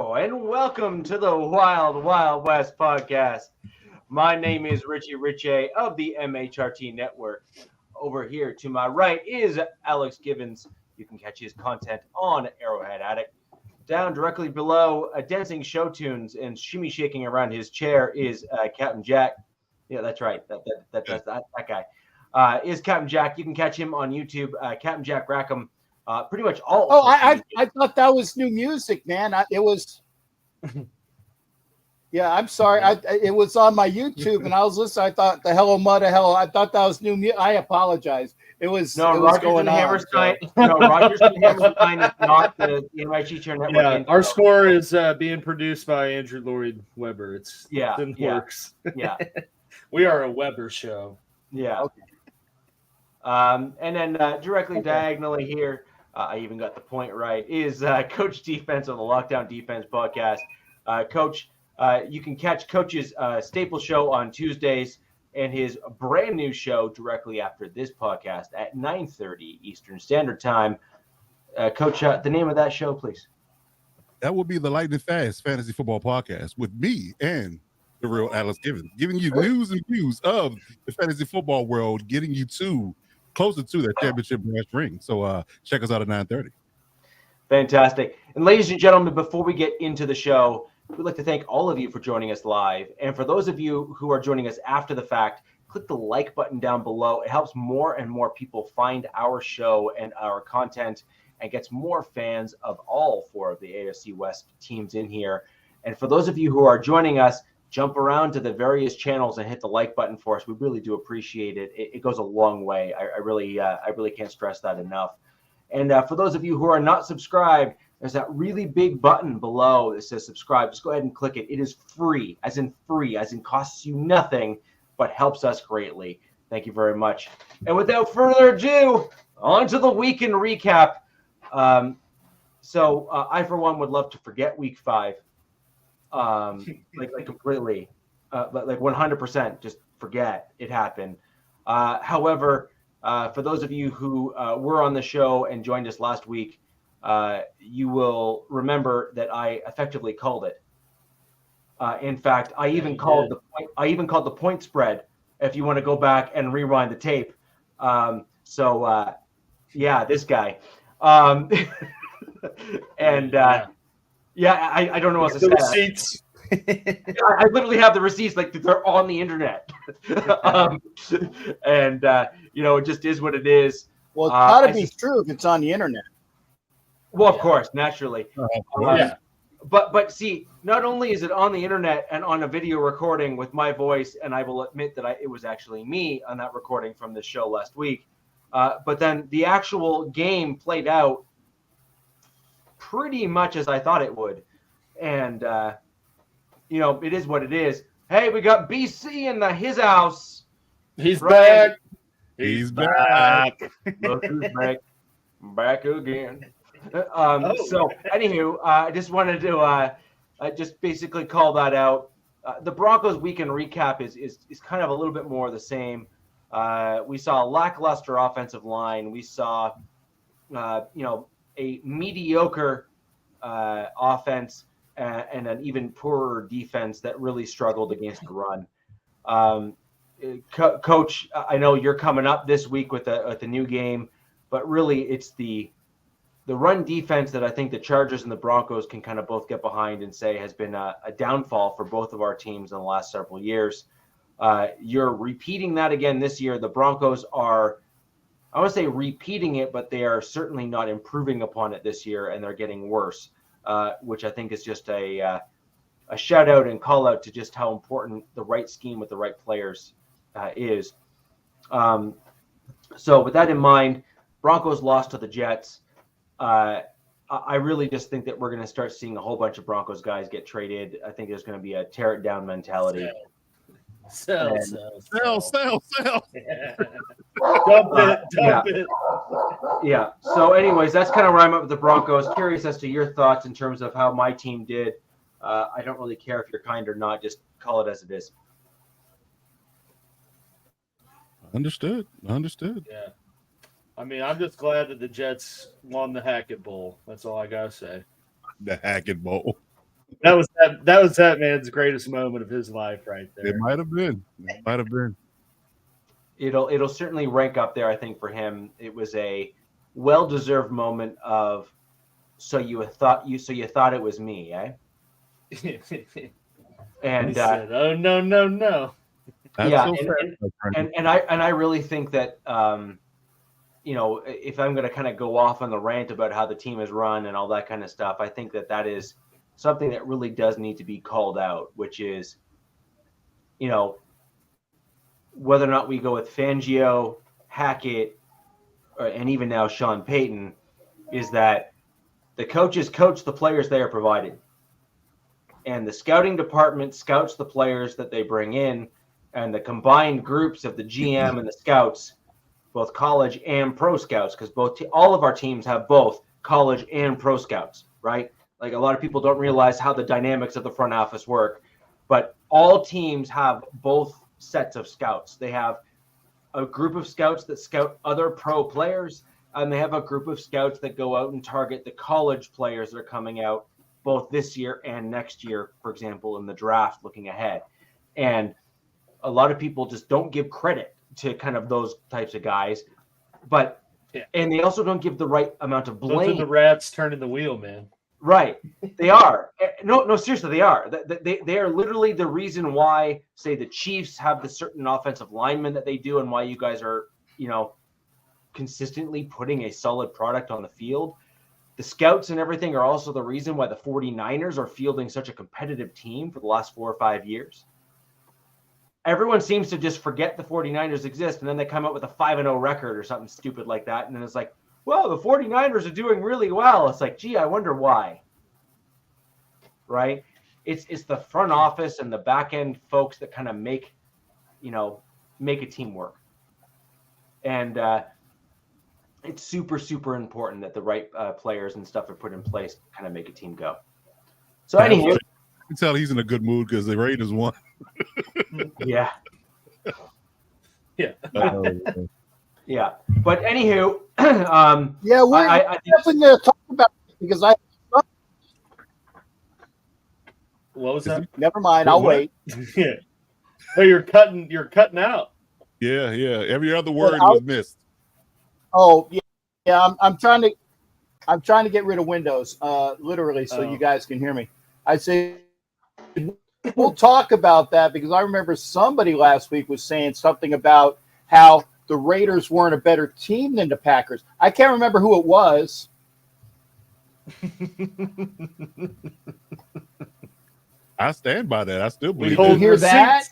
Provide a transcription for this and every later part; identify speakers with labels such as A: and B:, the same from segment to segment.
A: Hello, and welcome to the Wild Wild West podcast. My name is Richie Richey of the MHRT Network. Over here to my right is Alex Givens. You can catch his content on Arrowhead Addict. Down directly below, dancing show tunes and shimmy shaking around his chair is Captain Jack. Yeah, that's right. That guy is Captain Jack. You can catch him on YouTube, Captain Jack Rackham. Pretty much all.
B: Oh, I thought that was new music, man. It was. Yeah, I'm sorry. It was on my YouTube, and I was listening. I thought the Hello Mudda Hello. I thought that was new music. I apologize. It was
A: Rogers
B: going
A: and
B: on.
A: Hammerstein. No, Rogers and Hammerstein is not the MIT Chair Network.
C: Yeah, our score is being produced by Andrew Lloyd Webber. It's in works.
A: Yeah,
C: we are a Webber show.
A: Yeah. Okay. And then directly diagonally here. I even got the point right, is Coach Defense of the Lockdown Defense podcast. Coach, you can catch Coach's staple show on Tuesdays and his brand new show directly after this podcast at 9:30 Eastern Standard Time. Coach, the name of that show, please.
D: That will be the Lightning Fast Fantasy Football Podcast with me and the real Alex Givens, giving you news and views of the fantasy football world, getting you closer to that championship brass ring. So check us out at 9:30.
A: Fantastic. And ladies and gentlemen, before we get into the show, we'd like to thank all of you for joining us live. And for those of you who are joining us after the fact, click the like button down below. It helps more and more people find our show and our content and gets more fans of all four of the AFC West teams in here. And for those of you who are joining us, jump around to the various channels and hit the like button for us. We really do appreciate it. It goes a long way. I really can't stress that enough. And for those of you who are not subscribed, there's that really big button below that says subscribe. Just go ahead and click it. It is free, as in costs you nothing, but helps us greatly. Thank you very much. And without further ado, on to the weekend recap. So I, for one, would love to forget week 5. Like completely, but like 100%, just forget it happened. However, for those of you who were on the show and joined us last week, you will remember that I effectively called it. In fact, I even called the point spread. If you want to go back and rewind the tape, this guy, Yeah, I don't know what to say.
C: Receipts.
A: I literally have the receipts, like they're on the internet. It just is what it is.
B: Well, it's got to be true if it's on the internet.
A: Well, of course, naturally.
C: Yeah.
A: But see, not only is it on the internet and on a video recording with my voice, and I will admit that it was actually me on that recording from this show last week, but then the actual game played out pretty much as I thought it would. And, it is what it is. Hey, we got BC in his house.
C: He's back.
D: He's back.
A: Look who's back. Back again. So, anywho, I just wanted to just basically call that out. The Broncos weekend recap is kind of a little bit more of the same. We saw a lackluster offensive line. We saw, a mediocre offense and an even poorer defense that really struggled against the run. Coach, I know you're coming up this week with the new game, but really it's the run defense that I think the Chargers and the Broncos can kind of both get behind and say has been a downfall for both of our teams in the last several years. You're repeating that again this year. The Broncos are, I want to say repeating it, but they are certainly not improving upon it this year, and they're getting worse, which I think is just a shout out and call out to just how important the right scheme with the right players is. So with that in mind, Broncos lost to the Jets. I really just think that we're going to start seeing a whole bunch of Broncos guys get traded. I think there's going to be a tear it down mentality.
C: Sell.
D: Dump
C: it.
A: Yeah. So anyways, that's kind of where I'm at with the Broncos. Curious as to your thoughts in terms of how my team did. I don't really care if you're kind or not. Just call it as it is.
D: Understood.
C: Yeah. I mean, I'm just glad that the Jets won the Hackett Bowl. That's all I got to say.
D: The Hackett Bowl.
C: That was that man's greatest moment of his life, right there.
D: It might have been. It might have been.
A: It'll certainly rank up there, I think, for him. It was a well-deserved moment of so you thought it was me, eh? And
C: he said, "Oh no, no, no."
D: That's
A: yeah,
D: so sad.
A: and I really think that if I'm going to kind of go off on the rant about how the team is run and all that kind of stuff, I think that is something that really does need to be called out, which is, whether or not we go with Fangio, Hackett, and even now Sean Payton, is that the coaches coach the players they are provided. And the scouting department scouts the players that they bring in, and the combined groups of the GM and the scouts, both college and pro scouts, because all of our teams have both college and pro scouts, right? Like a lot of people don't realize how the dynamics of the front office work, but all teams have both sets of scouts. They have a group of scouts that scout other pro players, and they have a group of scouts that go out and target the college players that are coming out both this year and next year, for example, in the draft looking ahead. And a lot of people just don't give credit to kind of those types of guys, and they also don't give the right amount of blame.
C: Those are the rats turning the wheel, man.
A: Right. They are. No, seriously, they are. They are literally the reason why, say, the Chiefs have the certain offensive linemen that they do and why you guys are, consistently putting a solid product on the field. The scouts and everything are also the reason why the 49ers are fielding such a competitive team for the last 4 or 5 years. Everyone seems to just forget the 49ers exist, and then they come out with a 5-0 record or something stupid like that, and then it's like, well, the 49ers are doing really well. It's like, gee, I wonder why. Right? It's the front office and the back end folks that kind of make a team work. And it's super, super important that the right players and stuff are put in place to kind of make a team go. So anyway,
D: I can tell he's in a good mood because the Raiders won.
A: Yeah.
C: Yeah.
A: Yeah. But anywho,
B: we're definitely going to talk about it because
C: what was that?
B: Never mind, I'll wait.
C: Yeah. Oh, you're cutting out.
D: Yeah. Every other word was missed.
B: Oh, yeah. I'm trying to get rid of Windows, literally, so you guys can hear me. I say we'll talk about that because I remember somebody last week was saying something about how the Raiders weren't a better team than the Packers. I can't remember who it was.
D: I stand by that. I still believe
B: Did you
D: it.
B: hear that?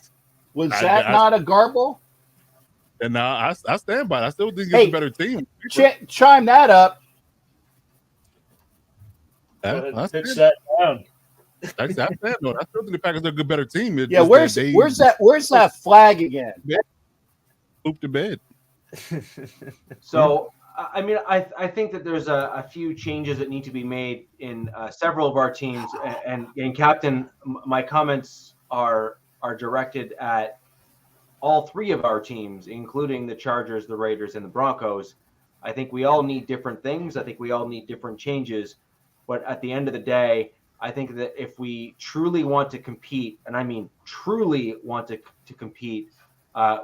B: Was that not a garble?
D: And now I stand by it. I still think it's a better team.
B: Chime that up.
C: Pitch that down.
D: I stand on it. I still think the Packers are a good, better team. It's
B: where's that flag again?
D: Poop to bed.
A: So, I mean, I think that there's a few changes that need to be made in several of our teams. And Captain, my comments are directed at all three of our teams, including the Chargers, the Raiders, and the Broncos. I think we all need different things. I think we all need different changes. But at the end of the day, I think that if we truly want to compete, and I mean truly want to compete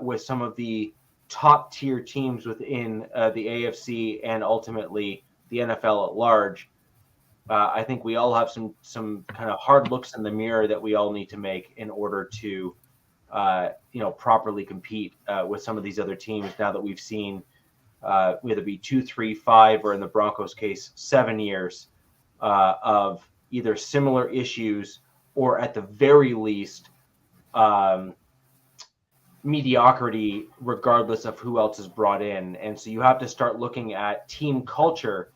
A: with some of the top tier teams within the AFC and ultimately the NFL at large, I think we all have some kind of hard looks in the mirror that we all need to make in order to properly compete with some of these other teams. Now that we've seen whether it be 2, 3, 5, or in the Broncos case 7 years of either similar issues or at the very least mediocrity, regardless of who else is brought in. And so you have to start looking at team culture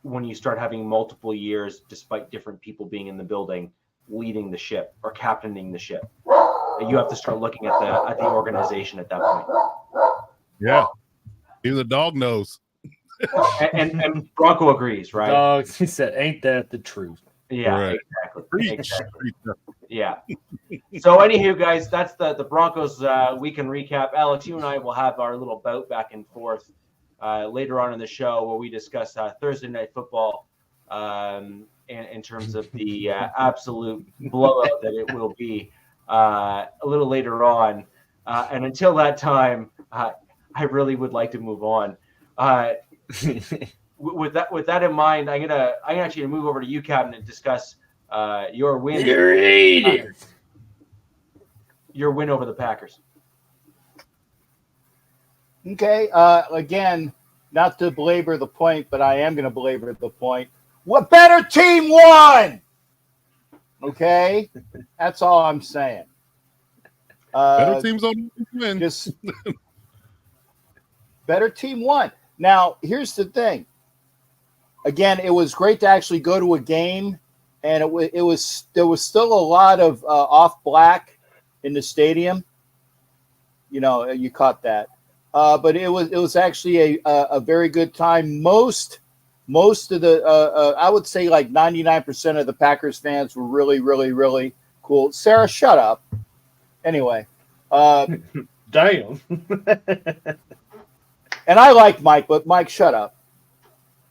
A: when you start having multiple years, despite different people being in the building, leading the ship or captaining the ship. You have to start looking at the organization at that point.
D: Yeah, he's a dog nose.
A: and Bronco agrees, right?
C: Dogs, he said, "Ain't that the truth?"
A: Yeah,
D: right.
A: Exactly. Yeah. So, anywho, guys, that's the Broncos weekend recap. Alex, you and I will have our little bout back and forth later on in the show where we discuss Thursday night football in terms of the absolute blowout that it will be a little later on. And until that time, I really would like to move on. With that in mind, I'm actually move over to you, Captain, and discuss your win. Your win over the Packers.
B: Okay. Again, not to belabor the point, but I am going to belabor the point. What better team won? Okay, that's all I'm saying.
D: Better teams on win.
B: Just better team won. Now, here's the thing. Again, it was great to actually go to a game, and there was still a lot of off black in the stadium. You know, you caught that. But it was actually a very good time. Most of the I would say like 99% of the Packers fans were really, really, really cool. Sarah, shut up. Anyway,
C: damn.
B: And I like Mike, but Mike, shut up.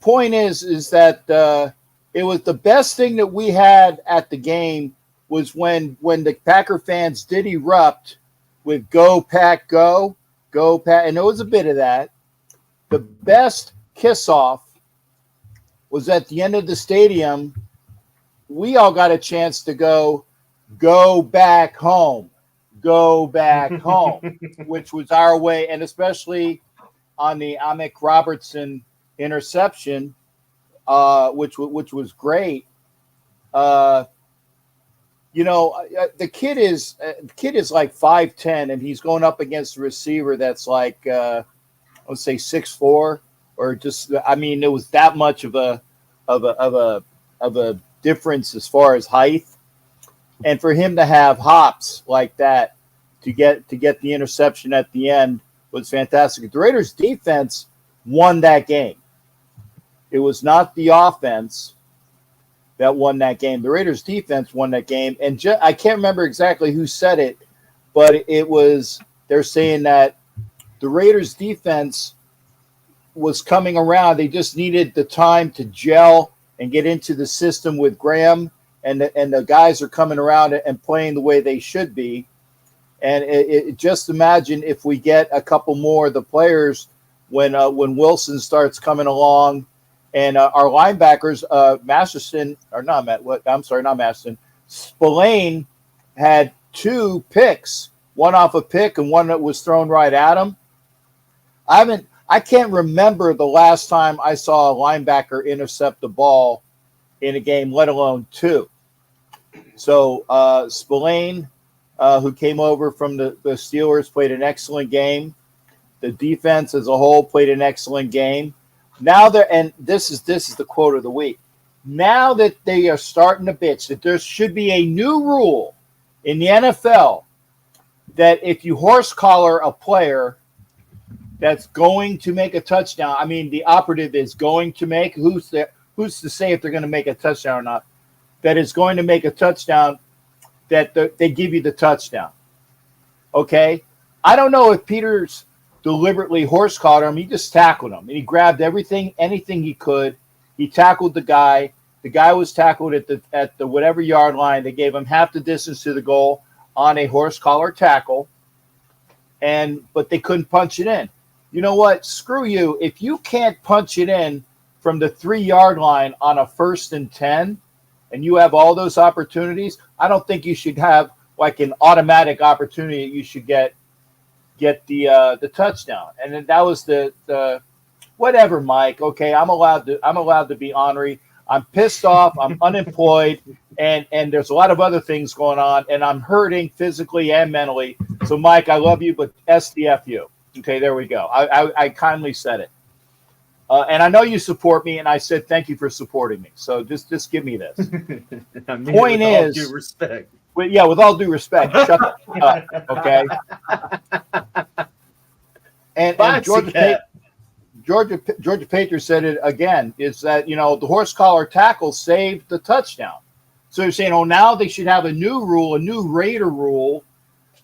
B: Point is that it was the best thing that we had at the game was when the Packer fans did erupt with "Go Pack, go, go Pack," and there was a bit of that. The best kiss off was at the end of the stadium. We all got a chance to go back home, which was our way, and especially on the Amick Robertson interception, which was great. You know, the kid is like 5'10", and he's going up against a receiver that's like I would say 6'4", or just, I mean, it was that much of a difference as far as height, and for him to have hops like that to get the interception at the end was fantastic. The Raiders defense won that game. It was not the offense that won that game. The Raiders defense won that game. And I can't remember exactly who said it, but they're saying that the Raiders defense was coming around. They just needed the time to gel and get into the system with Graham, and the guys are coming around and playing the way they should be. And just imagine if we get a couple more of the players when Wilson starts coming along, and our linebackers, Spillane had 2 picks, one off a pick and one that was thrown right at him. I can't remember the last time I saw a linebacker intercept the ball in a game, let alone 2. So Spillane, who came over from the Steelers, played an excellent game. The defense as a whole played an excellent game. Now and this is the quote of the week. Now that they are starting to bitch that there should be a new rule in the NFL that if you horse collar a player that's going to make a touchdown, I mean the operative is going to make, who's to say if they're going to make a touchdown or not, that is going to make a touchdown, that they give you the touchdown. Okay? I don't know if Peters deliberately horse collared him. He just tackled him, and he grabbed anything he could. He tackled the guy. The guy was tackled at the whatever yard line. They gave him half the distance to the goal on a horse collar tackle, but they couldn't punch it in. You know what? Screw you. If you can't punch it in from the 3-yard line on a 1st and 10, and you have all those opportunities, I don't think you should have like an automatic opportunity. You should get the touchdown. And then that was the whatever, Mike. Okay, I'm allowed to be ornery. I'm pissed off. I'm unemployed, and there's a lot of other things going on, and I'm hurting physically and mentally. So, Mike, I love you, but SDFU. Okay, there we go. I kindly said it. And I know you support me, and I said thank you for supporting me. So just give me this.
C: I mean,
B: Point is,
C: all due respect.
B: with all due respect, shut up, okay? And Georgia Patriot said it again, is that, you know, the horse collar tackle saved the touchdown. So you're saying, oh, now they should have a new rule, a new Raider rule,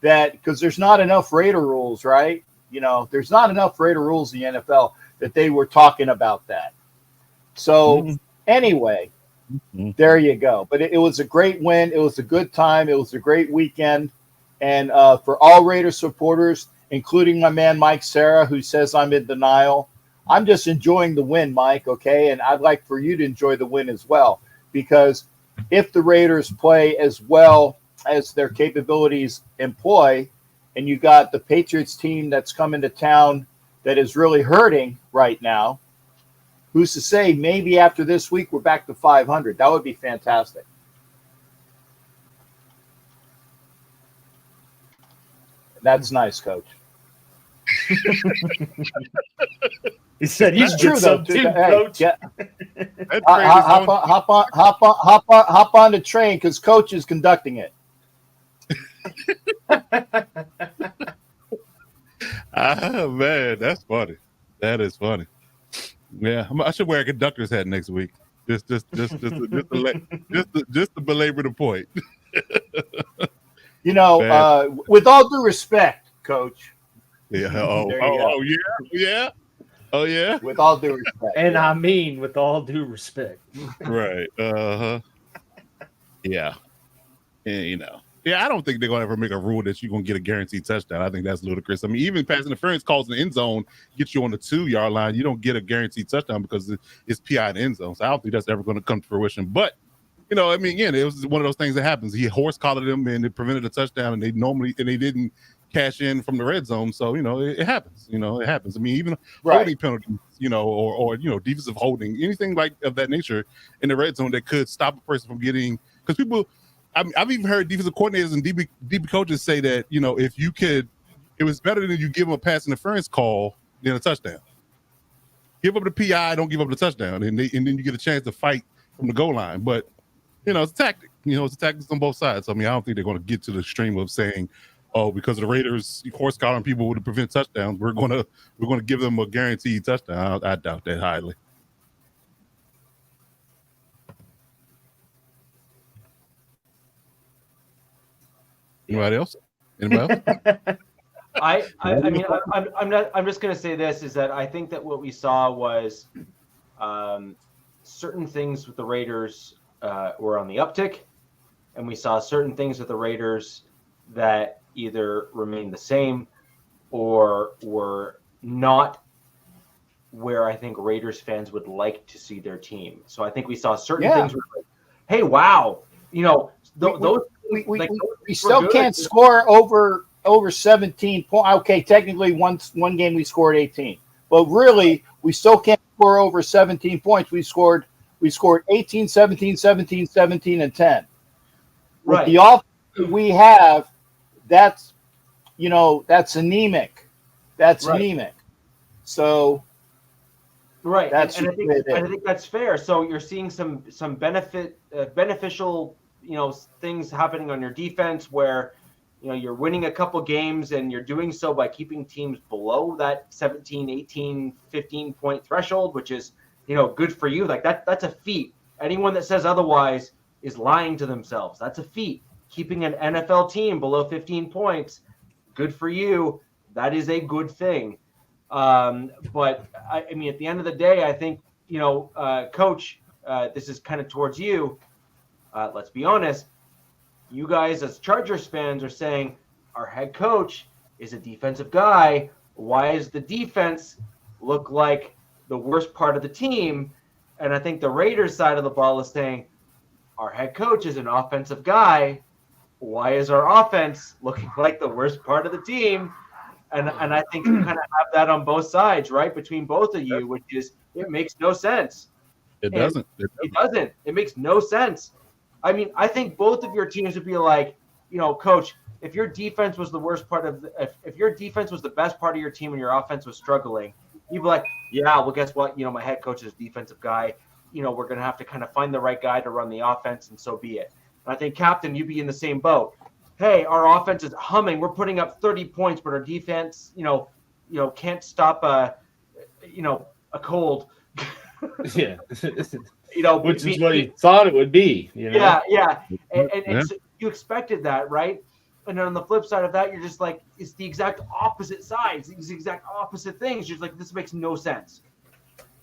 B: that because there's not enough Raider rules, right? You know, there's not enough Raider rules in the NFL that they were talking about that. So anyway, There you go. But it was a great win. It was a good time. It was a great weekend. And for all Raiders supporters, including my man Mike Sarah, who says I'm in denial, I'm just enjoying the win, Mike, okay? And I'd like for you to enjoy the win as well, because if the Raiders play as well as their capabilities employ, and you got the Patriots team that's coming to town that is really hurting right now, who's to say maybe after this week we're back to 500? That would be fantastic. That's nice, Coach.
C: He said he's
B: True,
C: some
B: though,
C: too,
B: hey,
C: Coach.
B: yeah.
D: That
B: Hop on the train because Coach is conducting it.
D: Man, that's funny. That is funny. Yeah, I should wear a conductor's hat next week. Just to belabor the point.
B: You know, with all due respect, Coach.
D: Yeah. Oh yeah.
B: With all due respect,
C: And I mean, with all due respect.
D: Right. Yeah. And, you know. Yeah, I don't think they're gonna ever make a rule that you're gonna get a guaranteed touchdown. I think that's ludicrous. I mean, even pass interference calls in the end zone get you on the 2-yard line. You don't get a guaranteed touchdown because it's PI in the end zone. So I don't think that's ever going to come to fruition. But you know, I mean, again, it was one of those things that happens. He horse collared them and it prevented a touchdown, and they didn't cash in from the red zone. So you know, it happens. You know, it happens. I mean, even holding penalties, you know, or you know, defensive holding, anything like of that nature in the red zone that could stop a person from getting, because people. I've even heard defensive coordinators and DB coaches say that, you know, if you could, it was better than you give them a pass interference call than a touchdown. Give up the PI, don't give up the touchdown, and then you get a chance to fight from the goal line. But you know, it's a tactic. You know, it's a tactic on both sides. I mean, I don't think they're going to get to the extreme of saying, "Oh, because of the Raiders horse collaring people to prevent touchdowns, we're going to give them a guaranteed touchdown." I doubt that highly. Anybody else?
A: I mean, I'm just going to say this, is that I think that what we saw was certain things with the Raiders were on the uptick, and we saw certain things with the Raiders that either remained the same or were not where I think Raiders fans would like to see their team. So I think we saw certain things where, like, hey, wow, you know, those.
B: We still can't score over 17 points. Okay, technically one game we scored 18, but really we still can't score over 17 points. We scored 18, 17, 17, 17, and 10. With the offense we have, that's anemic. That's anemic. So
A: right,
B: that's
A: and I think that's fair. So you're seeing some beneficial, you know, things happening on your defense where, you know, you're winning a couple games and you're doing so by keeping teams below that 17, 18, 15 point threshold, which is, you know, good for you. Like that's a feat. Anyone that says otherwise is lying to themselves. That's a feat. Keeping an NFL team below 15 points, good for you. That is a good thing. But I mean, at the end of the day, I think, you know, Coach, this is kind of towards you. Let's be honest. You guys as Chargers fans are saying our head coach is a defensive guy. Why does the defense look like the worst part of the team? And I think the Raiders side of the ball is saying our head coach is an offensive guy. Why is our offense looking like the worst part of the team? And I think you kind of have that on both sides, right? Between both of you, which is, it makes no sense.
D: It doesn't.
A: It makes no sense. I mean, I think both of your teams would be like, you know, Coach, if your defense was the worst part of if your defense was the best part of your team and your offense was struggling, you'd be like, yeah, well, guess what? You know, my head coach is a defensive guy. You know, we're going to have to kind of find the right guy to run the offense, and so be it. And I think, Captain, you'd be in the same boat. Hey, our offense is humming. We're putting up 30 points, but our defense, you know, can't stop a cold.
C: Yeah.
A: You know,
C: which is what he thought it would be. You know?
A: Yeah. And so you expected that, right? And then on the flip side of that, you're just like, it's the exact opposite sides. It's the exact opposite things. You're just like, this makes no sense.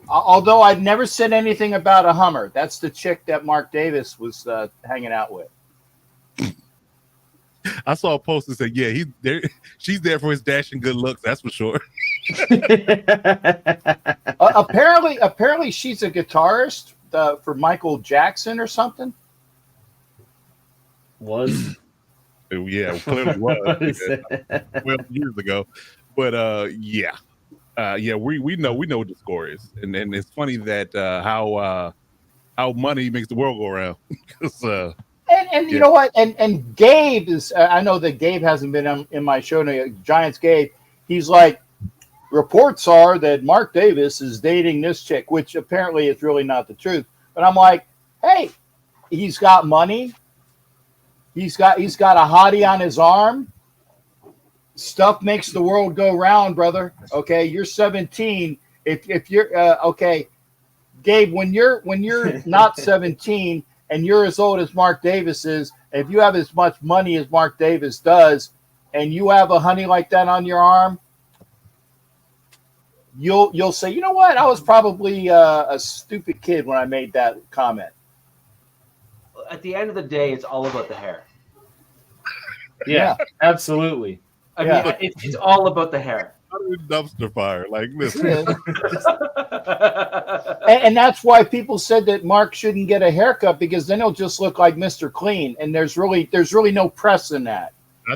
B: Although I'd never said anything about a Hummer. That's the chick that Mark Davis was hanging out with.
D: I saw a post that said, "Yeah, he's there. She's there for his dashing good looks. That's for sure."
B: Apparently, she's a guitarist for Michael Jackson or something.
C: Was
D: Yeah, clearly was 12 years ago. But yeah, we know what the score is, and it's funny that how money makes the world go around. 'Cause,
B: And you know what? And Gabe is. I know that Gabe hasn't been in my show. Giants Gabe. He's like, reports are that Mark Davis is dating this chick, which apparently is really not the truth. But I'm like, hey, he's got money. He's got a hottie on his arm. Stuff makes the world go round, brother. Okay, you're 17. If you're okay, Gabe, when you're not 17 and you're as old as Mark Davis is, if you have as much money as Mark Davis does, and you have a honey like that on your arm, you'll say, you know what? I was probably a stupid kid when I made that comment.
A: At the end of the day, it's all about the hair.
C: yeah, absolutely.
A: I mean, it's all about the hair.
D: Dumpster fire, like this.
B: And that's why people said that Mark shouldn't get a haircut, because then he'll just look like Mr. Clean, and there's really no press in that.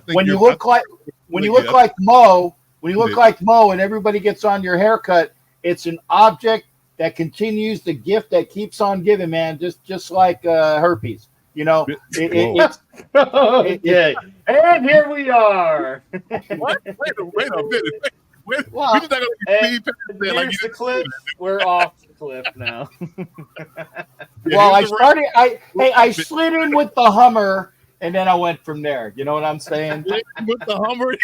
B: When you look like Mo, and everybody gets on your haircut, it's an object that continues the gift that keeps on giving, man. Just like herpes, you know.
C: Okay, and here we are.
D: Wait a minute.
B: Well,
C: Here's the clip. We're off the cliff now.
B: Well, I slid in with the Hummer, and then I went from there. You know what I'm saying?
D: With the Hummer,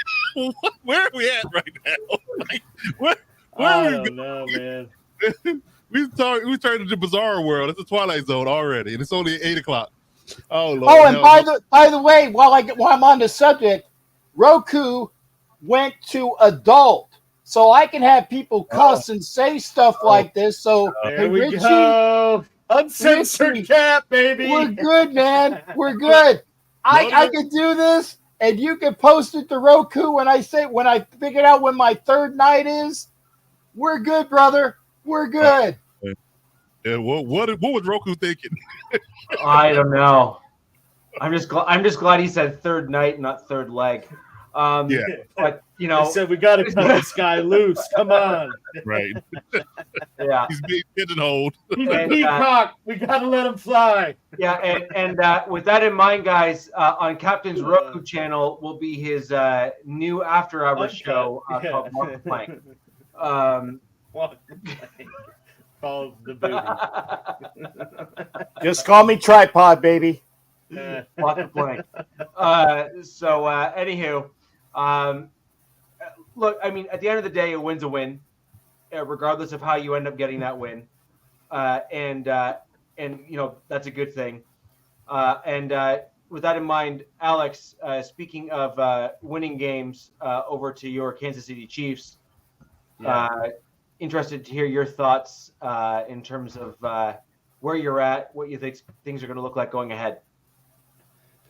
D: where are we at right now? Like, where
C: I
D: are we
C: don't know, man.
D: we turned into bizarre world. It's the Twilight Zone already, and it's only 8:00. Oh Lord!
B: Oh, and by the way, while I'm on the subject, Roku went to adult, so I can have people cuss and say stuff like this. So
C: there we go. Uncensored cat, baby.
B: We're good, man. We're good. I can do this, and you can post it to Roku when I figure out when my third night is. We're good, brother. We're good.
D: Yeah, what was Roku thinking?
A: I don't know. I'm just glad he said third night, not third leg.
D: Yeah.
A: But you know,
C: I said we got to cut this guy loose. Come on.
D: Right.
A: Yeah.
D: He's being pigeonholed.
C: He's a peacock. We got to let him fly.
A: Yeah, and with that in mind, guys, on Captain's Roku channel will be his new after-hours show called Walk the Plank.
C: Walk the plank. Called the booty.
B: Just call me Tripod, baby.
A: Walk the plank. Anywho, look, I mean, at the end of the day, a win's a win, regardless of how you end up getting that win. And you know, that's a good thing. With that in mind, Alex, speaking of winning games, over to your Kansas City Chiefs. Interested to hear your thoughts in terms of where you're at, what you think things are going to look like going ahead.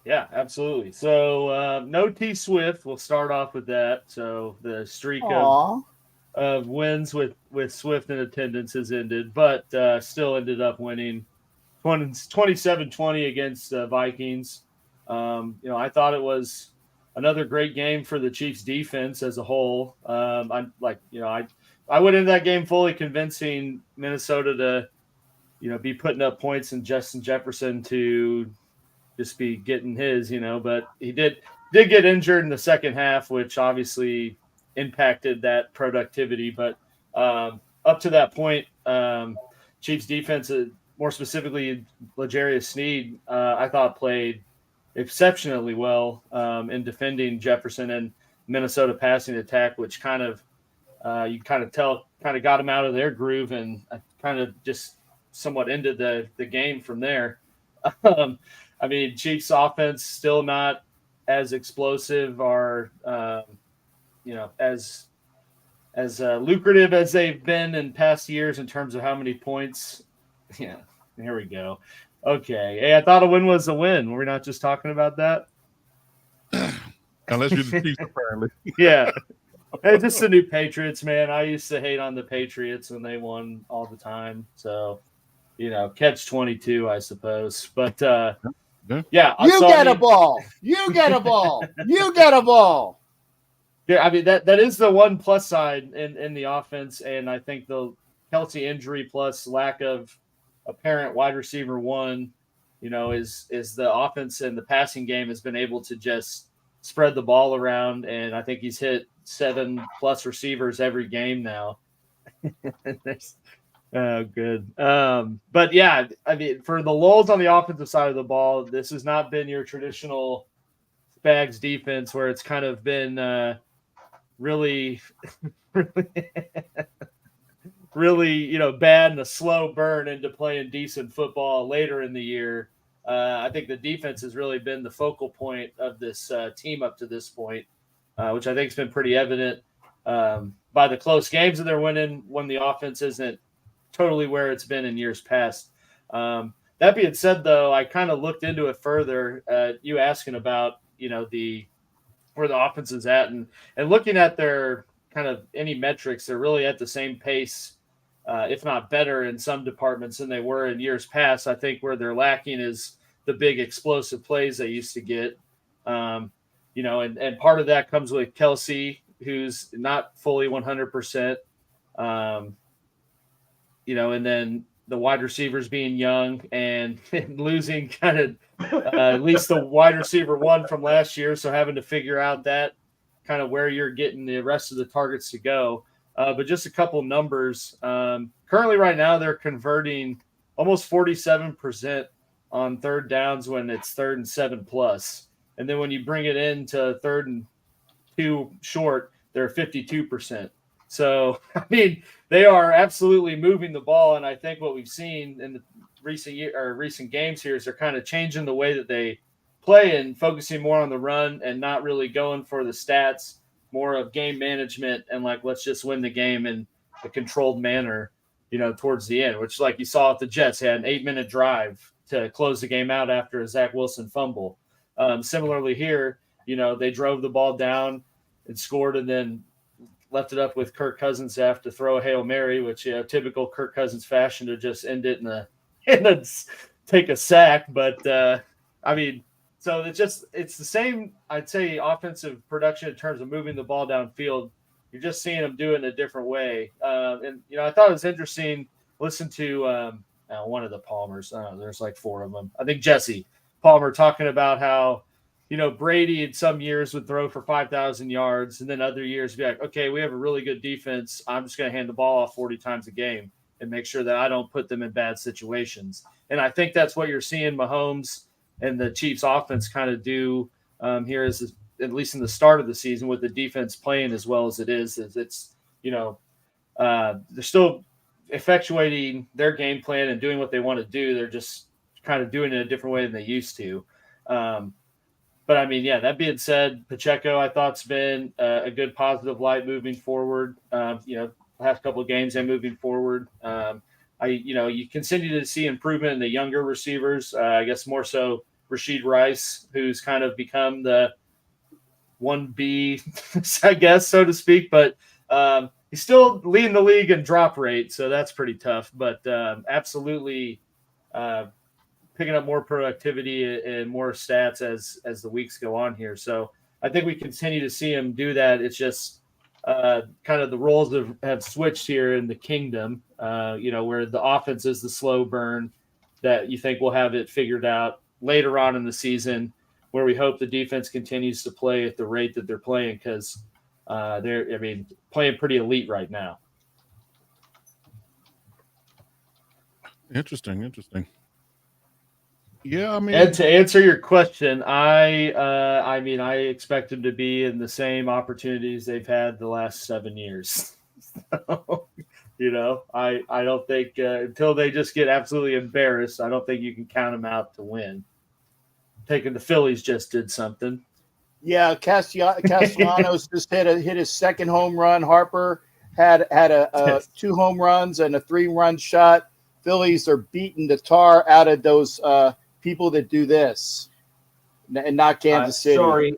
C: Yeah, absolutely. So no T Swift. We'll start off with that. So the streak of wins with Swift in attendance has ended, but still ended up winning 27-20 against the Vikings. You know, I thought it was another great game for the Chiefs defense as a whole. I went into that game fully convincing Minnesota to, you know, be putting up points and Justin Jefferson to just be getting his, you know, but he did get injured in the second half, which obviously impacted that productivity. But up to that point, Chiefs defense, more specifically L'Jarius Sneed, I thought played exceptionally well in defending Jefferson and Minnesota passing attack, which kind of you kind of got them out of their groove and kind of just somewhat ended the game from there. I mean, Chiefs offense still not as explosive or, you know, as as lucrative as they've been in past years in terms of how many points. Yeah, here we go. Okay. Hey, I thought a win was a win. Were we not just talking about that?
D: Unless you're the Chiefs, apparently.
C: Yeah. Hey, just the new Patriots, man. I used to hate on the Patriots when they won all the time. So, catch 22, I suppose. But, yeah.
B: You get a ball. You get a ball. You get a ball.
C: Yeah, I mean, that is the one plus side in the offense. And I think the Kelsey injury plus lack of apparent wide receiver one, is the offense and the passing game has been able to just spread the ball around. And I think he's hit 7+ receivers every game now. Oh, good. But yeah, I mean, for the lulls on the offensive side of the ball, this has not been your traditional Spags defense where it's kind of been really bad and a slow burn into playing decent football later in the year. I think the defense has really been the focal point of this team up to this point, which I think has been pretty evident by the close games that they're winning when the offense isn't totally where it's been in years past. That being said, though, I kind of looked into it further. You asking about, where the offense is at and looking at their kind of any metrics, they're really at the same pace, if not better in some departments than they were in years past. I think where they're lacking is the big explosive plays they used to get. And part of that comes with Kelsey, who's not fully 100%. And then the wide receivers being young and losing kind of at least the wide receiver one from last year. So having to figure out that kind of where you're getting the rest of the targets to go. But just a couple numbers. Currently right now, they're converting almost 47% on third downs when it's 3rd and 7+. And then when you bring it into 3rd and 2 short, they're 52%. So, I mean, they are absolutely moving the ball. And I think what we've seen in the recent games here is they're kind of changing the way that they play and focusing more on the run and not really going for the stats, more of game management and let's just win the game in a controlled manner, towards the end, which like you saw at the Jets, they had an 8-minute drive to close the game out after a Zach Wilson fumble. Similarly here, they drove the ball down and scored and then left it up with Kirk Cousins to have to throw a Hail Mary, which typical Kirk Cousins fashion to just end it and take a sack. But I mean, so it's the same, I'd say, offensive production in terms of moving the ball downfield. You're just seeing them do it in a different way. And I thought it was interesting. Listen to one of the Palmers. There's like 4 of them. I think Jesse Palmer talking about how, Brady in some years would throw for 5,000 yards, and then other years be like, okay, we have a really good defense. I'm just going to hand the ball off 40 times a game and make sure that I don't put them in bad situations. And I think that's what you're seeing Mahomes and the Chiefs offense kind of do here, is at least in the start of the season with the defense playing as well as it is. It's they're still effectuating their game plan and doing what they want to do. They're just kind of doing it a different way than they used to. But I mean, yeah, that being said, Pacheco, I thought's been a good positive light moving forward. Last couple of games and moving forward. You continue to see improvement in the younger receivers. I guess more so Rashid Rice, who's kind of become the 1B, I guess, so to speak. But he's still leading the league in drop rate, so that's pretty tough. But absolutely picking up more productivity and more stats as the weeks go on here. So I think we continue to see him do that. It's just kind of the roles have switched here in the kingdom, where the offense is the slow burn that you think will have it figured out later on in the season, where we hope the defense continues to play at the rate that they're playing, because they're playing pretty elite right now.
D: Interesting. Yeah,
C: And to answer your question, I expect them to be in the same opportunities they've had the last 7 years. So, I don't think until they just get absolutely embarrassed, I don't think you can count them out to win. Taking the Phillies just did something.
B: Yeah, Castellanos just hit his second home run. Harper had a 2 home runs and a 3-run shot. Phillies are beating the tar out of those people that do this, and not Kansas City.
A: Sorry,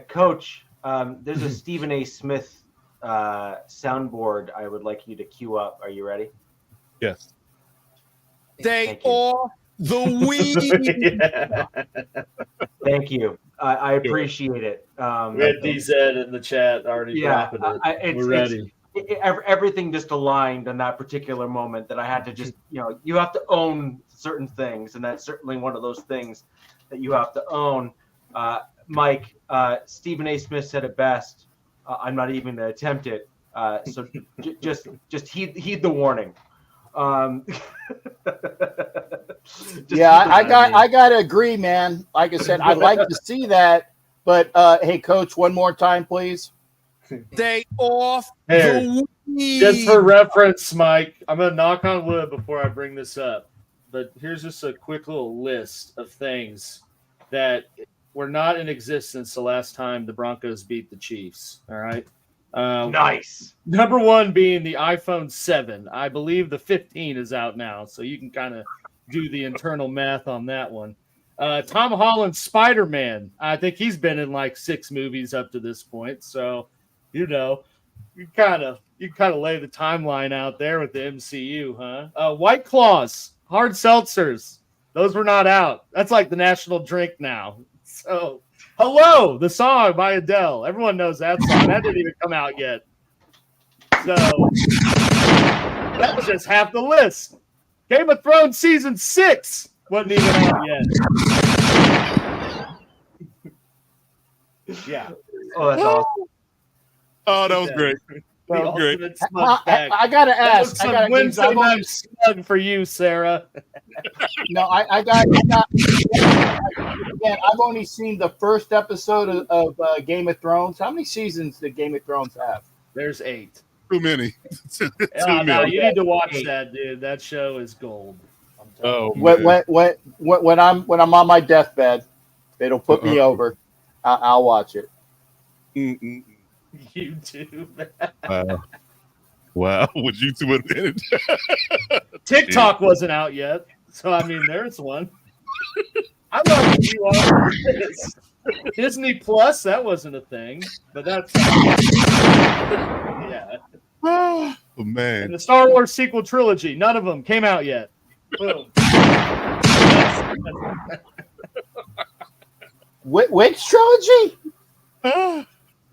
A: Coach. There's a Stephen A. Smith soundboard I would like you to cue up. Are you ready?
D: Yes.
E: They are the weed.
A: Thank you. I appreciate it.
C: We had DZ in the chat already dropping it. We're ready.
A: Everything just aligned in that particular moment that I had to just, you have to own certain things. And that's certainly one of those things that you have to own. Mike, Stephen A. Smith said it best. I'm not even going to attempt it. So just heed the warning.
B: I got to agree, man. Like I said, I'd like to see that. But hey, Coach, one more time, please.
E: They off
C: Here,
E: the weed.
C: just for reference, Mike, I'm going to knock on wood before I bring this up. But here's just a quick little list of things that were not in existence the last time the Broncos beat the Chiefs. All right.
A: Nice.
C: Number 1 being the iPhone 7. I believe the 15 is out now, so you can kind of do the internal math on that one. Tom Holland's Spider-Man. I think he's been in like 6 movies up to this point, so you kind of lay the timeline out there with the MCU, huh? White Claws, hard seltzers. Those were not out. That's like the national drink now. So, Hello, the song by Adele. Everyone knows that song. That didn't even come out yet. So, that was just half the list. Game of Thrones Season 6 wasn't even out yet. Yeah.
A: Oh, that's awesome.
D: Oh, that was great. That was great.
B: I got to ask.
C: Wednesday night snug for you, Sarah.
B: No, I got. Again, I've only seen the first episode of Game of Thrones. How many seasons did Game of Thrones have?
C: There's 8.
D: Too many.
C: No, you need to watch that, dude. That show is gold.
B: When I'm on my deathbed, it'll put me over. I'll watch it.
C: YouTube.
D: Wow, would YouTube advantage?
C: TikTok wasn't out yet, so I mean, there's one. I love you all this. Disney Plus, that wasn't a thing, but that's yeah.
D: Oh man!
C: And the Star Wars sequel trilogy, none of them came out yet. Boom.
B: Which trilogy?
D: The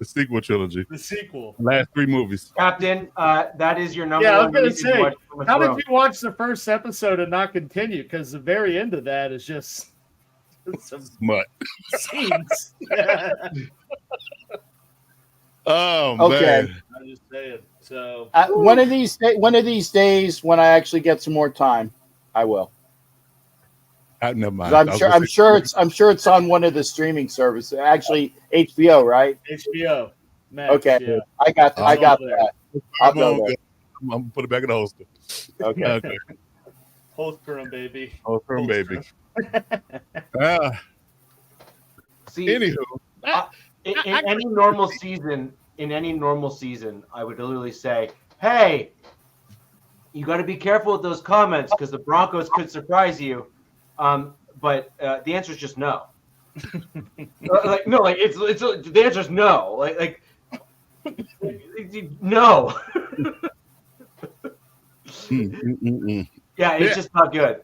D: sequel trilogy.
C: The sequel.
D: Last 3 movies.
A: Captain, that is your number
C: one.
A: Yeah,
C: I was going to say, how did you watch the first episode and not continue? Because the very end of that is just some
D: smut
C: scenes.
D: Oh,
B: okay.
D: Man.
C: I'm just saying. So
B: one of these days, when I actually get some more time, I will.
D: Never mind.
B: I'm sure it's on one of the streaming services. Actually, HBO, right?
C: HBO. Max,
B: okay,
C: yeah.
B: I got that. I'll go there.
D: I'm gonna put it back in the holster.
B: Okay.
C: Holster 'em, baby.
D: Holster 'em, baby.
A: See,
D: anywho,
A: in any normal season, I would literally say, "Hey, you got to be careful with those comments because the Broncos could surprise you." But the answer is just no. The answer is no. No. Yeah, it's just not good.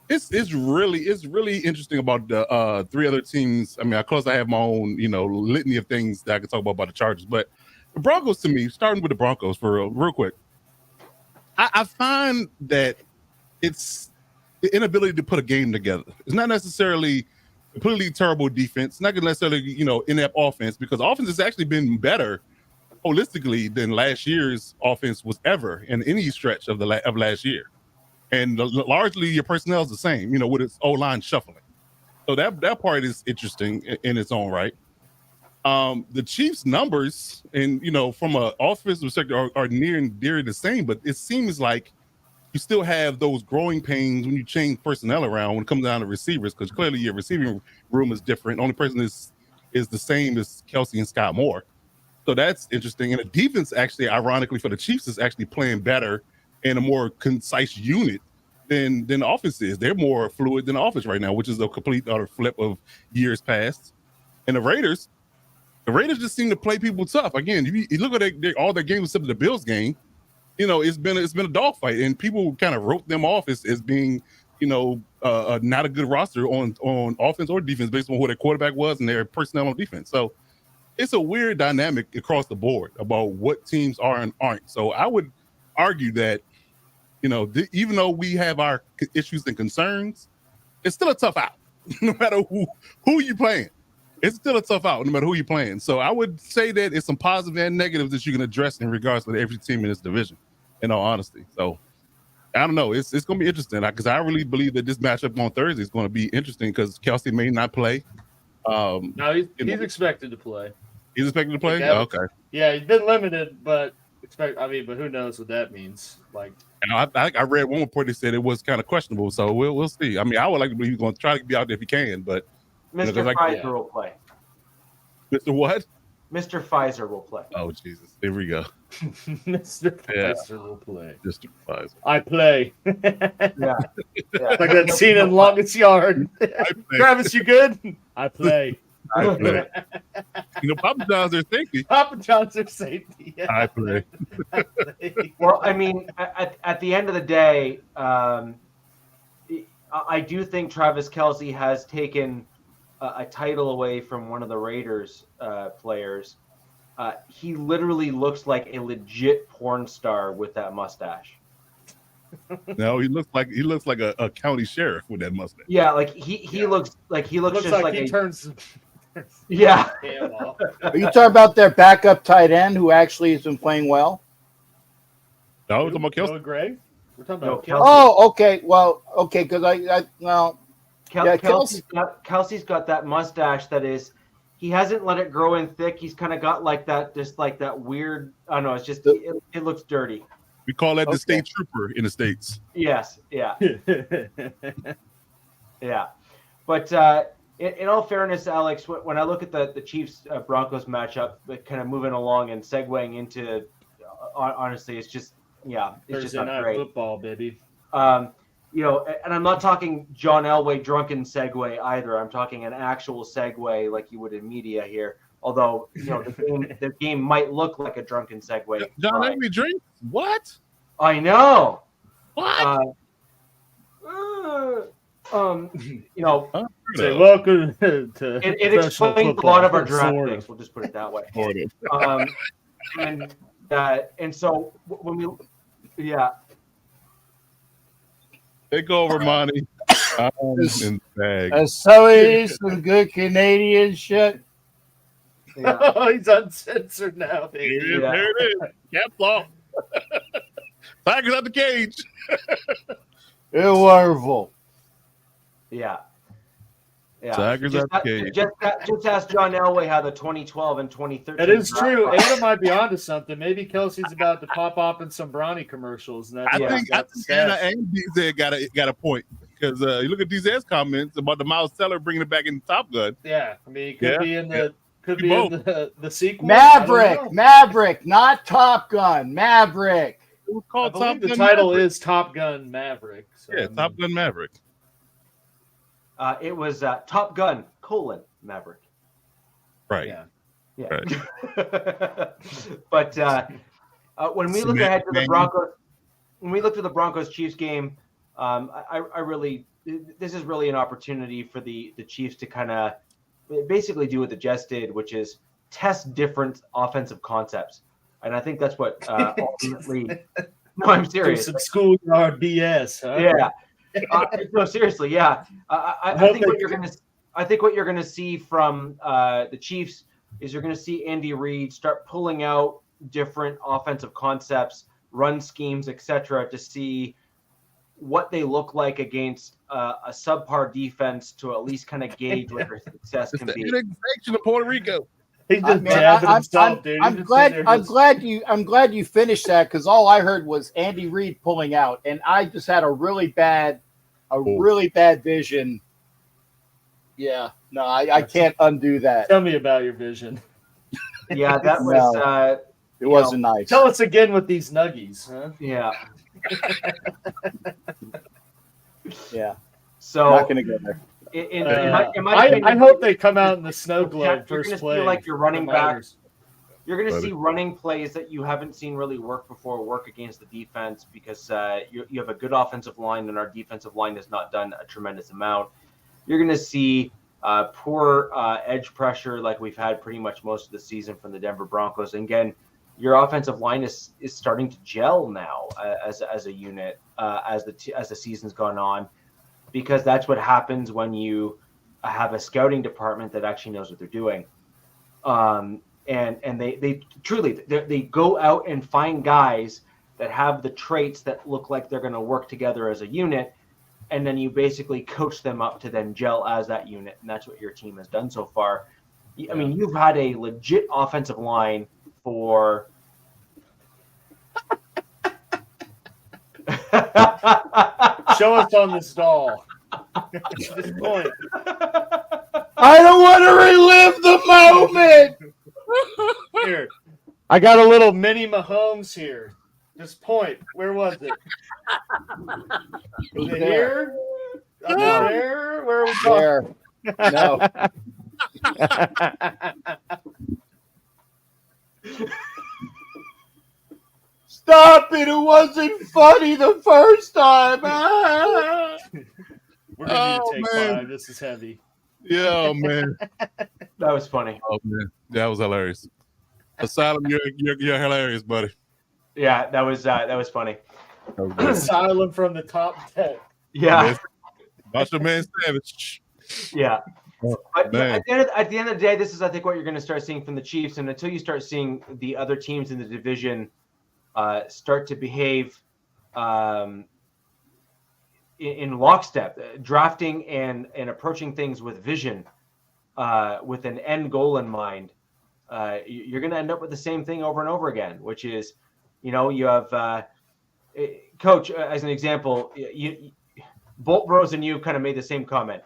D: It's really interesting about the 3 other teams. I mean, of course, I have my own litany of things that I can talk about the Chargers, but the Broncos, to me, starting with the Broncos for real quick, I find that it's the inability to put a game together. It's not necessarily completely terrible defense, not necessarily inept offense, because offense has actually been better holistically than last year's offense was ever in any stretch of last year. And largely your personnel is the same, with its O-line shuffling. So that part is interesting in its own right. The Chiefs' numbers and, from an offensive perspective are near and dear the same, but it seems like you still have those growing pains when you change personnel around when it comes down to receivers, because clearly your receiving room is different. The only person is the same as Kelsey and Scott Moore. So that's interesting. And the defense, actually, ironically, for the Chiefs, is actually playing better and a more concise unit than the offense is. They're more fluid than the offense right now, which is a complete utter flip of years past. And the Raiders just seem to play people tough. Again, you look at all their games except for the Bills game. It's been a dogfight, and people kind of wrote them off as being, not a good roster on offense or defense based on who their quarterback was and their personnel on defense. So it's a weird dynamic across the board about what teams are and aren't. So I would argue that, even though we have our issues and concerns, it's still a tough out, no matter who you playing. It's still a tough out, no matter who you're playing. So I would say that it's some positive and negatives that you can address in regards to every team in this division, in all honesty. So I don't know. It's going to be interesting because I really believe that this matchup on Thursday is going to be interesting because Kelsey may not play.
C: No, he's expected to play.
D: He's expected to play?
C: Yeah.
D: Okay.
C: Yeah, he's been limited, but but who knows what that means? Like,
D: I read one report that said it was kind of questionable, so we'll see. I mean, I would like to believe he's going to try to be out there if he can, but
A: Mr. Pfizer will play.
D: Mr. What?
A: Mr. Pfizer will play.
D: Oh Jesus! Here we go.
C: Mr. Pfizer will play.
D: Mr. Pfizer.
C: I play.
A: Yeah.
C: Like that scene in Longest Yard. Travis, you good? I play.
D: I play. Papa John's their safety.
C: Papa John's their safety. Yeah.
D: I play.
A: Well, I mean, at the end of the day, I do think Travis Kelce has taken a title away from one of the Raiders players. He literally looks like a legit porn star with that mustache.
D: No, he looks like a county sheriff with that mustache.
A: Yeah, like he looks just like
C: he
A: a,
C: turns.
A: Yeah.
B: Are you talking about their backup tight end who actually has been playing well?
D: No, we're talking about Kelsey.
C: Gray? We're talking about
A: No,
C: Kelsey.
B: Oh, okay. Well, okay, because
A: Kelsey's got that mustache that is, he hasn't let it grow in thick. He's kind of got like that, just like that weird. I don't know. It's just it looks dirty.
D: We call that the state trooper in the States.
A: Yes. Yeah. Yeah. But in all fairness, Alex, when I look at the Chiefs Broncos matchup, kind of moving along and segueing into, honestly, it's just
C: Thursday
A: not
C: night
A: great.
C: football, baby.
A: And I'm not talking John Elway drunken segue either. I'm talking an actual segue like you would in media here. Although the game might look like a drunken segue.
D: John Elway drinks? What?
A: I know.
D: What?
C: Say welcome to
A: It explains a lot of our draft picks. We'll just put it that way. And so when we,
D: Take over, Monty.
B: That's some good Canadian shit.
A: Yeah.
C: Oh, he's uncensored now. Baby.
A: Yeah.
D: There it is. Caps off. Tigers out the cage.
B: It's wonderful.
A: Yeah.
D: Tigers out the cage.
A: Just ask John Elway how the 2012 and 2013.
C: That is true. Ada might be onto something. Maybe Kelsey's about to pop up in some Brawny commercials. And
D: I think Anna and DZ got a point because you look at DZ's comments about the Miles Teller bringing it back in Top Gun.
C: Yeah, I mean, it could be in the the sequel.
B: Maverick, not Top Gun. Maverick.
D: It was called
C: I
D: Top
C: believe
D: Gun.
C: the title
D: Maverick.
C: is Top Gun Maverick. So,
D: Yeah, Top Gun Maverick.
A: It was Top Gun: Maverick.
D: Right.
C: Yeah.
A: Right. But when we look ahead to the Broncos, Chiefs game, I really, this is really an opportunity for the Chiefs to kind of basically do what the Jets did, which is test different offensive concepts. And I think that's what ultimately. No, I'm serious.
C: Some schoolyard BS. Huh?
A: Yeah. No, seriously. Yeah. I think what you're going to see from the Chiefs is you're going to see Andy Reid start pulling out different offensive concepts, run schemes, etc., to see what they look like against a subpar defense to at least kind of gauge what their success can be.
D: The annexation of Puerto Rico.
C: He just jabbing himself, dude.
B: I'm glad you finished that because all I heard was Andy Reid pulling out, and I just had a really bad vision. Yeah, no, I can't undo that.
C: Tell me about your vision.
A: Yeah, that was.
B: No. It wasn't nice.
C: Tell us again with these nuggies, huh?
A: Yeah.
B: Yeah.
A: So
B: Not going to go there.
A: in my opinion,
C: I hope they come out in the snow globe
A: you're
C: first
A: gonna
C: play.
A: feel like you're running
C: the
A: back.
C: Miners.
A: You're going to see running plays that you haven't seen really work before work against the defense because you have a good offensive line and our defensive line has not done a tremendous amount. You're going to see poor edge pressure like we've had pretty much most of the season from the Denver Broncos. And again, your offensive line is starting to gel now as a unit as the season's gone on, because that's what happens when you have a scouting department that actually knows what they're doing. And they truly go out and find guys that have the traits that look like they're going to work together as a unit, and then you basically coach them up to then gel as that unit, and that's what your team has done so far. I mean, you've had a legit offensive line for
C: Show us on this doll. This point.
B: I don't want to relive the moment.
C: Here, I got a little mini Mahomes here. This point, where was it? Was it here? Up there? Where are we talking?
B: There. No. Stop it. It wasn't funny the first time.
C: We're going to need to take
D: man.
C: 5. This is heavy.
D: Yeah, man.
A: that was funny.
D: Oh man, that was hilarious. Asylum, you're hilarious, buddy.
A: Yeah, that was funny.
C: Asylum from the top deck.
A: Yeah.
D: Watch the man Savage.
A: Yeah. But
D: man.
A: at the end of the day, this is, I think, what you're going to start seeing from the Chiefs. And until you start seeing the other teams in the division start to behave in lockstep, drafting and approaching things with vision, with an end goal in mind, you're going to end up with the same thing over and over again, which is, you have Coach, as an example, Bolt Bros and you kind of made the same comment.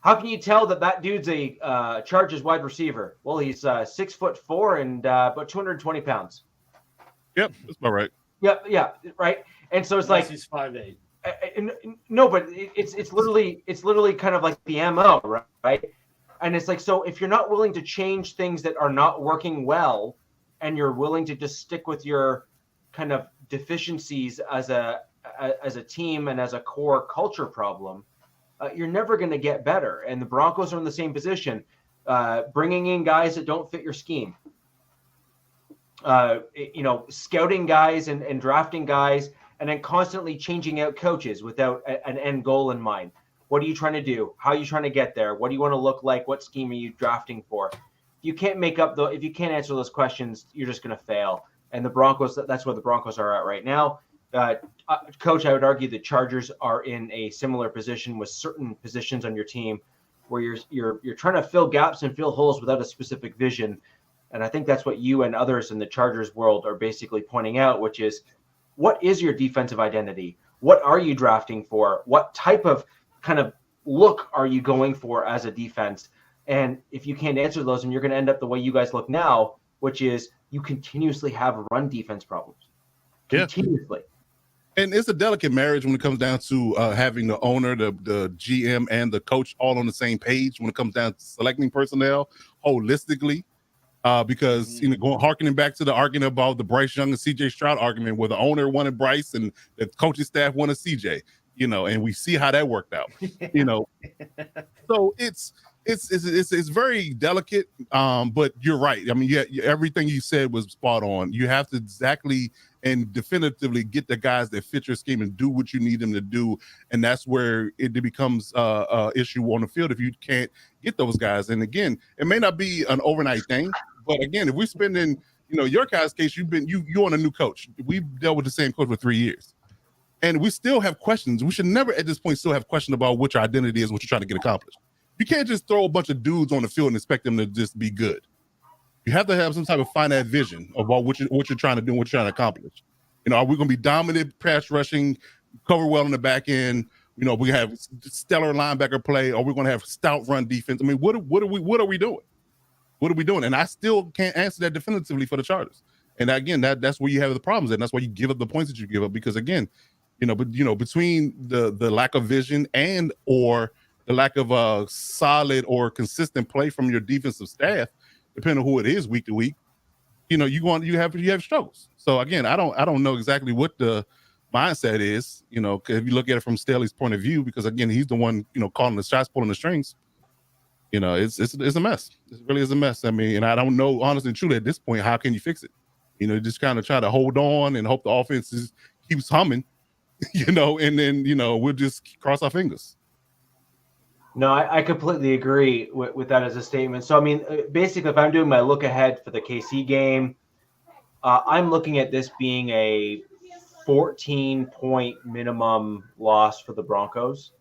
A: How can you tell that dude's a Chargers wide receiver? Well, he's 6'4" and about 220 pounds.
D: Yep, that's about right.
A: Yeah, right. And so it's
C: Unless
A: like
C: he's 5'8".
A: No, but it's literally kind of like the MO, right? And it's like, so if you're not willing to change things that are not working well, and you're willing to just stick with your kind of deficiencies as a team and as a core culture problem, you're never going to get better. And the Broncos are in the same position, bringing in guys that don't fit your scheme, scouting guys and drafting guys, and then constantly changing out coaches without an end goal in mind. What are you trying to do? How are you trying to get there? What do you want to look like? What scheme are you drafting for? If you can't if you can't answer those questions, you're just going to fail. And the Broncos, that's where the Broncos are at right now. Coach, I would argue the Chargers are in a similar position with certain positions on your team where you're trying to fill gaps and fill holes without a specific vision. And I think that's what you and others in the Chargers world are basically pointing out, which is, what is your defensive identity? What are you drafting for? What type of kind of look are you going for as a defense? And if you can't answer those, and you're going to end up the way you guys look now, which is you continuously have run defense problems. Continuously.
D: And it's a delicate marriage when it comes down to having the owner, the GM, and the coach all on the same page when it comes down to selecting personnel holistically. Because harkening back to the argument about the Bryce Young and CJ Stroud argument, where the owner wanted Bryce and the coaching staff wanted CJ, and we see how that worked out. So it's very delicate. But you're right. I mean, everything you said was spot on. You have to exactly and definitively get the guys that fit your scheme and do what you need them to do, and that's where it becomes a issue on the field if you can't get those guys. And again, it may not be an overnight thing, but again, if we're spending, your guys' case, you on a new coach. We've dealt with the same coach for 3 years, and we still have questions. We should never at this point still have questions about what your identity is, what you're trying to get accomplished. You can't just throw a bunch of dudes on the field and expect them to just be good. You have to have some type of finite vision about what you're trying to do and what you're trying to accomplish. Are we going to be dominant pass rushing, cover well in the back end? We have stellar linebacker play, or we're going to have stout run defense. I mean, what are we doing? What are we doing? And I still can't answer that definitively for the Chargers. And again, that's where you have the problems, and that's why you give up the points that you give up. Because again, between the lack of vision and or the lack of a solid or consistent play from your defensive staff, depending on who it is week to week, you have struggles. So again, I don't know exactly what the mindset is, if you look at it from Staley's point of view, because again, he's the one, calling the shots, pulling the strings. It's a mess. It really is a mess. I mean, and I don't know, honestly and truly, at this point, how can you fix it? Just kind of try to hold on and hope the offense keeps humming, and then, we'll just cross our fingers.
A: No, I completely agree with that as a statement. So, I mean, basically, if I'm doing my look ahead for the KC game, I'm looking at this being a 14-point minimum loss for the Broncos.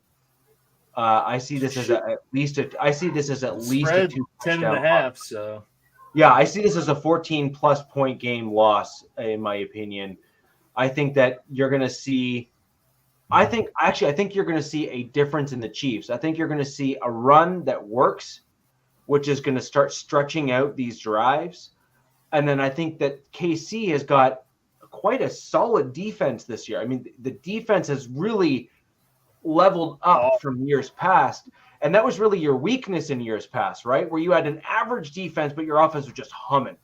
A: I see this as at least a
C: 10.5. So
A: yeah, I see this as a 14+ point game loss, in my opinion. I think that you're going to see. I think you're going to see a difference in the Chiefs. I think you're going to see a run that works, which is going to start stretching out these drives. And then I think that KC has got quite a solid defense this year. I mean, the defense has really leveled up from years past. And that was really your weakness in years past, right? Where you had an average defense, but your offense was just humming.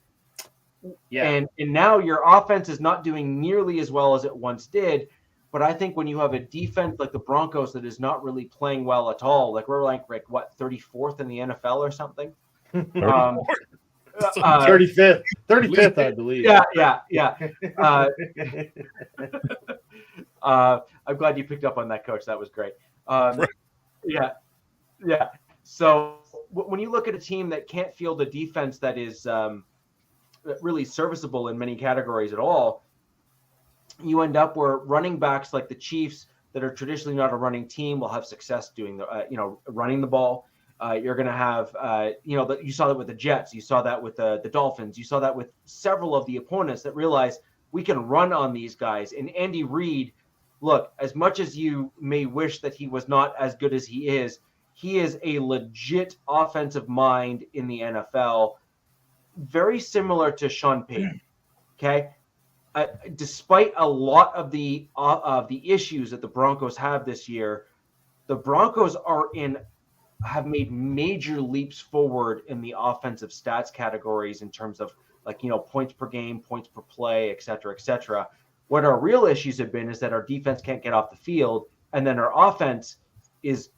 A: Yeah. And now your offense is not doing nearly as well as it once did. But I think when you have a defense like the Broncos that is not really playing well at all, like we're like what, 34th in the NFL or something?
C: 35th, I believe.
A: Yeah. I'm glad you picked up on that, Coach. That was great. Yeah. So when you look at a team that can't field a defense that is really serviceable in many categories at all, you end up where running backs like the Chiefs that are traditionally not a running team will have success doing the, running the ball. You're going to have, you saw that with the Jets. You saw that with the Dolphins. You saw that with several of the opponents that realize we can run on these guys. And Andy Reid, look, as much as you may wish that he was not as good as he is a legit offensive mind in the NFL, very similar to Sean Payton. Okay. Despite a lot of the issues that the Broncos have this year, the Broncos have made major leaps forward in the offensive stats categories in terms of points per game, points per play, et cetera. What our real issues have been is that our defense can't get off the field, and then our offense is,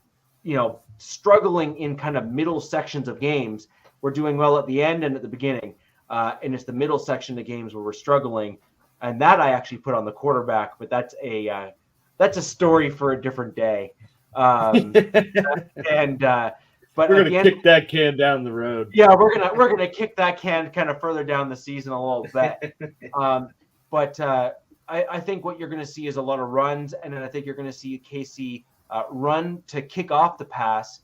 A: struggling in kind of middle sections of games. We're doing well at the end and at the beginning, and it's the middle section of games where we're struggling. And that I actually put on the quarterback, but that's a story for a different day. But
C: we're gonna kick that can down the road.
A: Yeah, we're gonna kick that can kind of further down the season a little bit. I think what you're gonna see is a lot of runs, and then I think you're gonna see KC run to kick off the pass,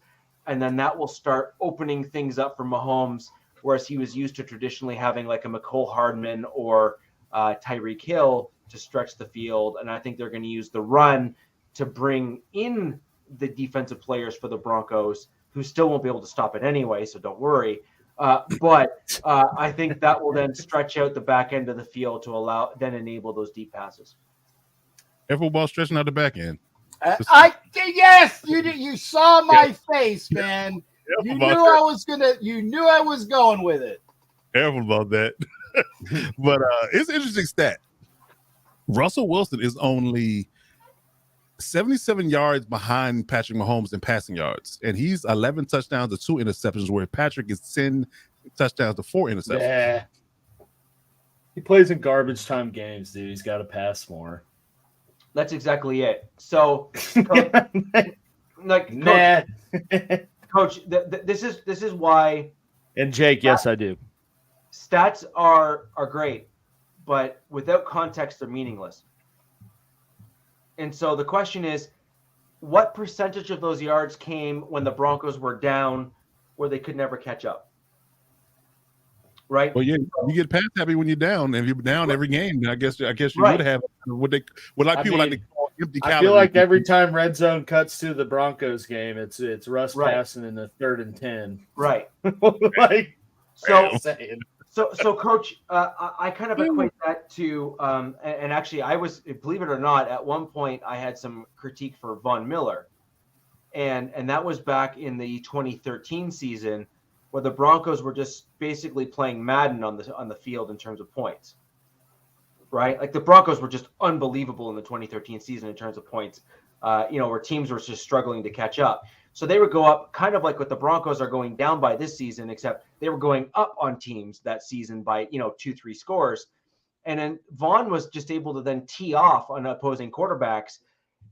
A: and then that will start opening things up for Mahomes, whereas he was used to traditionally having like a McCole Hardman or Tyreek Hill to stretch the field. And I think they're going to use the run to bring in the defensive players for the Broncos, who still won't be able to stop it anyway, so don't worry. But I think that will then stretch out the back end of the field to enable those deep passes.
D: Air football stretching out the back end.
B: Yes, you saw my face, man. You knew I was going with it.
D: Careful about that. But it's an interesting stat. Russell Wilson is only 77 yards behind Patrick Mahomes in passing yards, and he's 11 touchdowns to 2 interceptions, where Patrick is 10 touchdowns to 4 interceptions.
C: Yeah, he plays in garbage time games, dude. He's got to pass more.
A: That's exactly it. So, Coach, Coach, this is why.
C: And Jake, yes, I do.
A: Stats are great, but without context, they're meaningless. And so the question is, what percentage of those yards came when the Broncos were down, where they could never catch up? Right.
D: Well, yeah, you get pass happy when you're down, and if you're down every game, I guess you would have what people like to call empty calories.
C: I feel like every time red zone cuts to the Broncos game, it's Russ passing in the 3rd and 10.
A: Right. So,
C: saying.
A: so Coach, I kind of equate that to, and actually I was, believe it or not, at one point I had some critique for Von Miller. And that was back in the 2013 season where the Broncos were just basically playing Madden on the field in terms of points, right? Like the Broncos were just unbelievable in the 2013 season in terms of points, where teams were just struggling to catch up. So they would go up kind of like what the Broncos are going down by this season, except they were going up on teams that season by, 2-3 scores. And then Vaughn was just able to then tee off on opposing quarterbacks.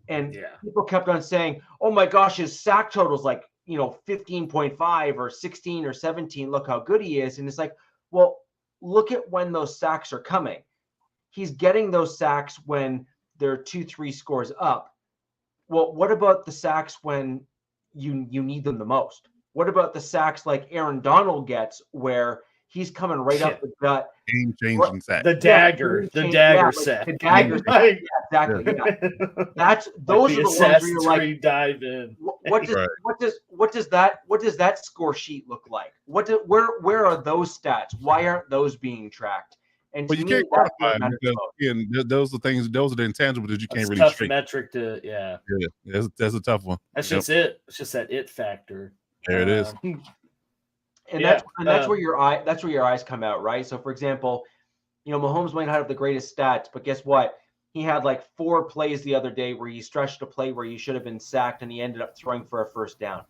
A: And people kept on saying, oh my gosh, his sack total's like, 15.5 or 16 or 17. Look how good he is. And it's like, well, look at when those sacks are coming. He's getting those sacks when they're 2-3 scores up. Well, what about the sacks when you need them the most? What about the sacks like Aaron Donald gets where he's coming right up the gut?
D: Game-changing sack.
C: The dagger sack.
A: The dagger sack. Yeah, exactly. Yeah. Those are the ones where you're like,
C: dive in.
A: What does that score sheet look like? Where are those stats? Why aren't those being tracked? And
D: you can't quantify them because those are the intangibles that you can't really
C: tough metric to
D: that's a tough one.
C: That's just it. It's just that it factor.
D: There it is.
A: And that's where your eyes come out, right? So for example, Mahomes might not have the greatest stats, but guess what? He had like 4 plays the other day where he stretched a play where he should have been sacked and he ended up throwing for a first down.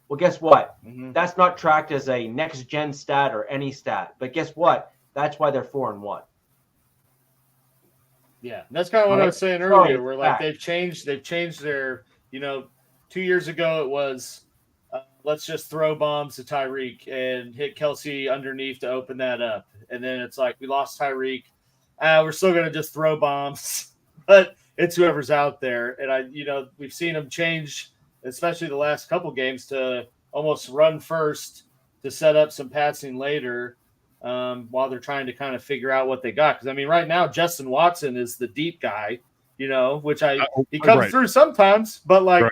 A: Well, guess what? That's not tracked as a next gen stat or any stat. But guess what? That's why they're 4-1.
C: Yeah, that's kind of what I was saying earlier. Where like they've changed their, 2 years ago it was let's just throw bombs to Tyreek and hit Kelsey underneath to open that up. And then it's like we lost Tyreek. We're still going to just throw bombs, but it's whoever's out there. And we've seen them change, especially the last couple games, to almost run first to set up some passing later while they're trying to kind of figure out what they got. Because, right now Justin Watson is the deep guy, which he comes through sometimes, but like,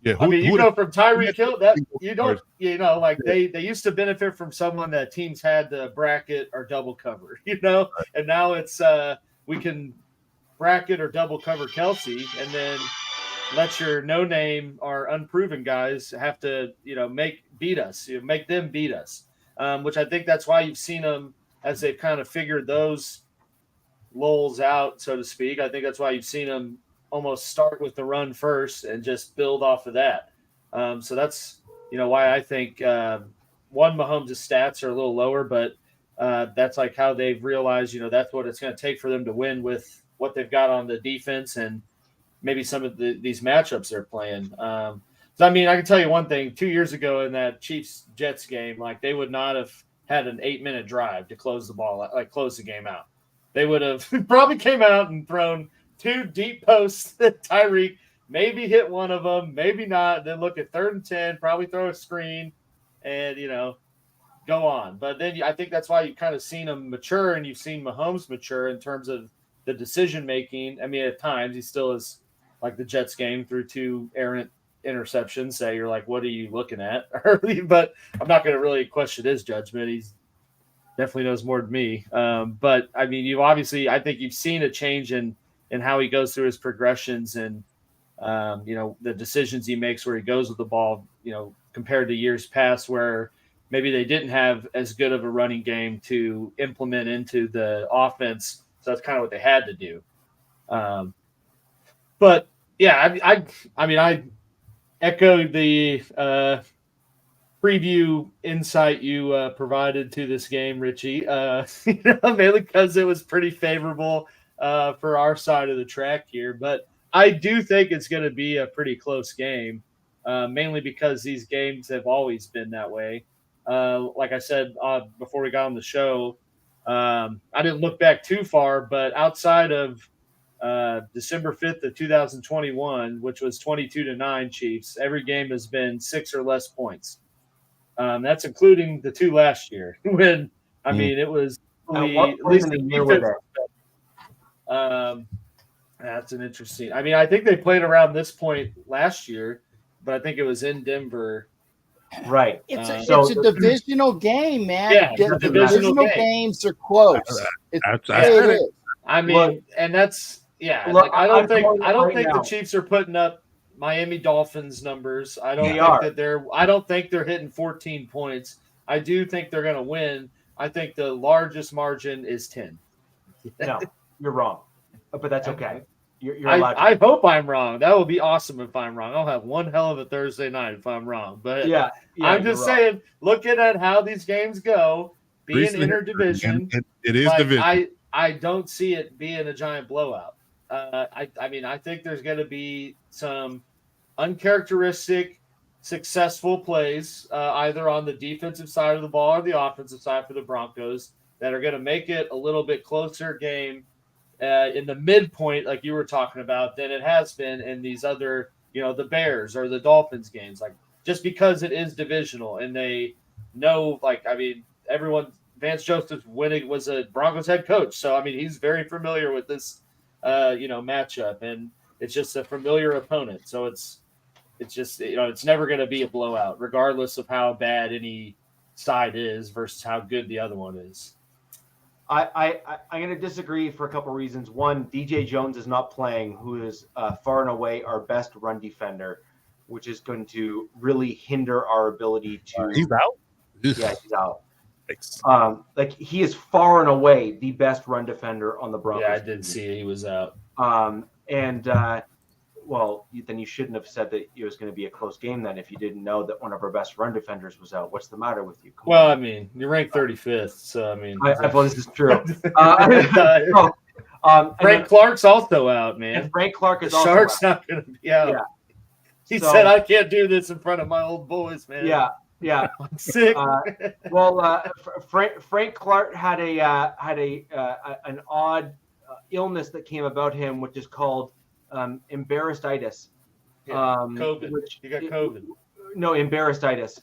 D: yeah,
C: you go from Tyreek Hill that you don't, they used to benefit from someone that teams had to bracket or double cover, and now it's we can bracket or double cover Kelsey and then let your no name or unproven guys have to, beat us, make them beat us, which I think that's why you've seen them as they've kind of figured those lulls out, so to speak. I think that's why you've seen them almost start with the run first and just build off of that. So that's, why I think Mahomes' stats are a little lower, but that's like how they've realized, that's what it's going to take for them to win with what they've got on the defense and maybe some of these matchups they're playing. So, I can tell you one thing, 2 years ago in that Chiefs-Jets game, like they would not have had an 8-minute drive to close the game out. They would have probably came out and thrown 2 deep posts that Tyreek maybe hit one of them, maybe not. Then look at 3rd and 10, probably throw a screen and, go on. But then I think that's why you've kind of seen him mature and you've seen Mahomes mature in terms of the decision-making. At times he still is like the Jets game through 2 errant interceptions that you're like, what are you looking at? But I'm not going to really question his judgment. He's definitely knows more than me. But, I think you've seen a change in how he goes through his progressions and, the decisions he makes where he goes with the ball, compared to years past where maybe they didn't have as good of a running game to implement into the offense. So that's kind of what they had to do. But yeah, I echo the preview insight you provided to this game, Richie, mainly because it was pretty favorable for our side of the track here. But I do think it's going to be a pretty close game, mainly because these games have always been that way. Like I said before we got on the show, I didn't look back too far, but outside of December 5th of 2021, which was 22-9 Chiefs, every game has been 6 or less points. That's including the 2 last year when, it was at least the defense. That's an interesting. I think they played around this point last year, but I think it was in Denver.
A: Right.
B: It's
A: So
B: a divisional game, man.
C: Yeah, it's a divisional game.
B: games are close. It is.
C: I mean,
A: Look,
C: and that's
A: look,
C: I don't think
A: right
C: the
A: now.
C: Chiefs are putting up Miami Dolphins numbers. I don't think they're hitting 14 points. I do think they're going to win. I think the largest margin is 10.
A: No, you're wrong, but that's okay. You're allowed.
C: I hope I'm wrong. That would be awesome if I'm wrong. I'll have one hell of a Thursday night if I'm wrong. But
A: yeah,
C: I'm just saying, looking at how these games go, being interdivision,
D: it is division.
C: I don't see it being a giant blowout. I mean, I think there's going to be some uncharacteristic, successful plays, either on the defensive side of the ball or the offensive side for the Broncos, that are going to make it a little bit closer game in the midpoint, like you were talking about, than it has been in these other, the Bears or the Dolphins games. Like, just because it is divisional and they know, Vance Joseph's was a Broncos head coach. So, I mean, he's very familiar with this, matchup, and it's just a familiar opponent. So it's just, it's never going to be a blowout, regardless of how bad any side is versus how good the other one is.
A: I'm going to disagree for a couple of reasons. One, DJ Jones is not playing, who is far and away our best run defender, which is going to really hinder our ability to.
D: He's out.
A: Yeah, he's out.
D: Thanks.
A: He is far and away the best run defender on the Broncos.
C: Yeah, I did see he was out.
A: Then you shouldn't have said that it was going to be a close game then if you didn't know that one of our best run defenders was out. What's the matter with you?
C: I mean, you're ranked 35th, so I mean.
A: This is true.
C: Frank Clark's also out, man.
A: And Frank Clark is
C: also Shark's out. Not going to be out. Yeah. He said, "I can't do this in front of my old boys, man."
A: Yeah.
C: I'm sick.
A: Frank Clark had an odd illness that came about him, which is called embarrassitis.
C: COVID. You got COVID.
A: No, embarrassitis,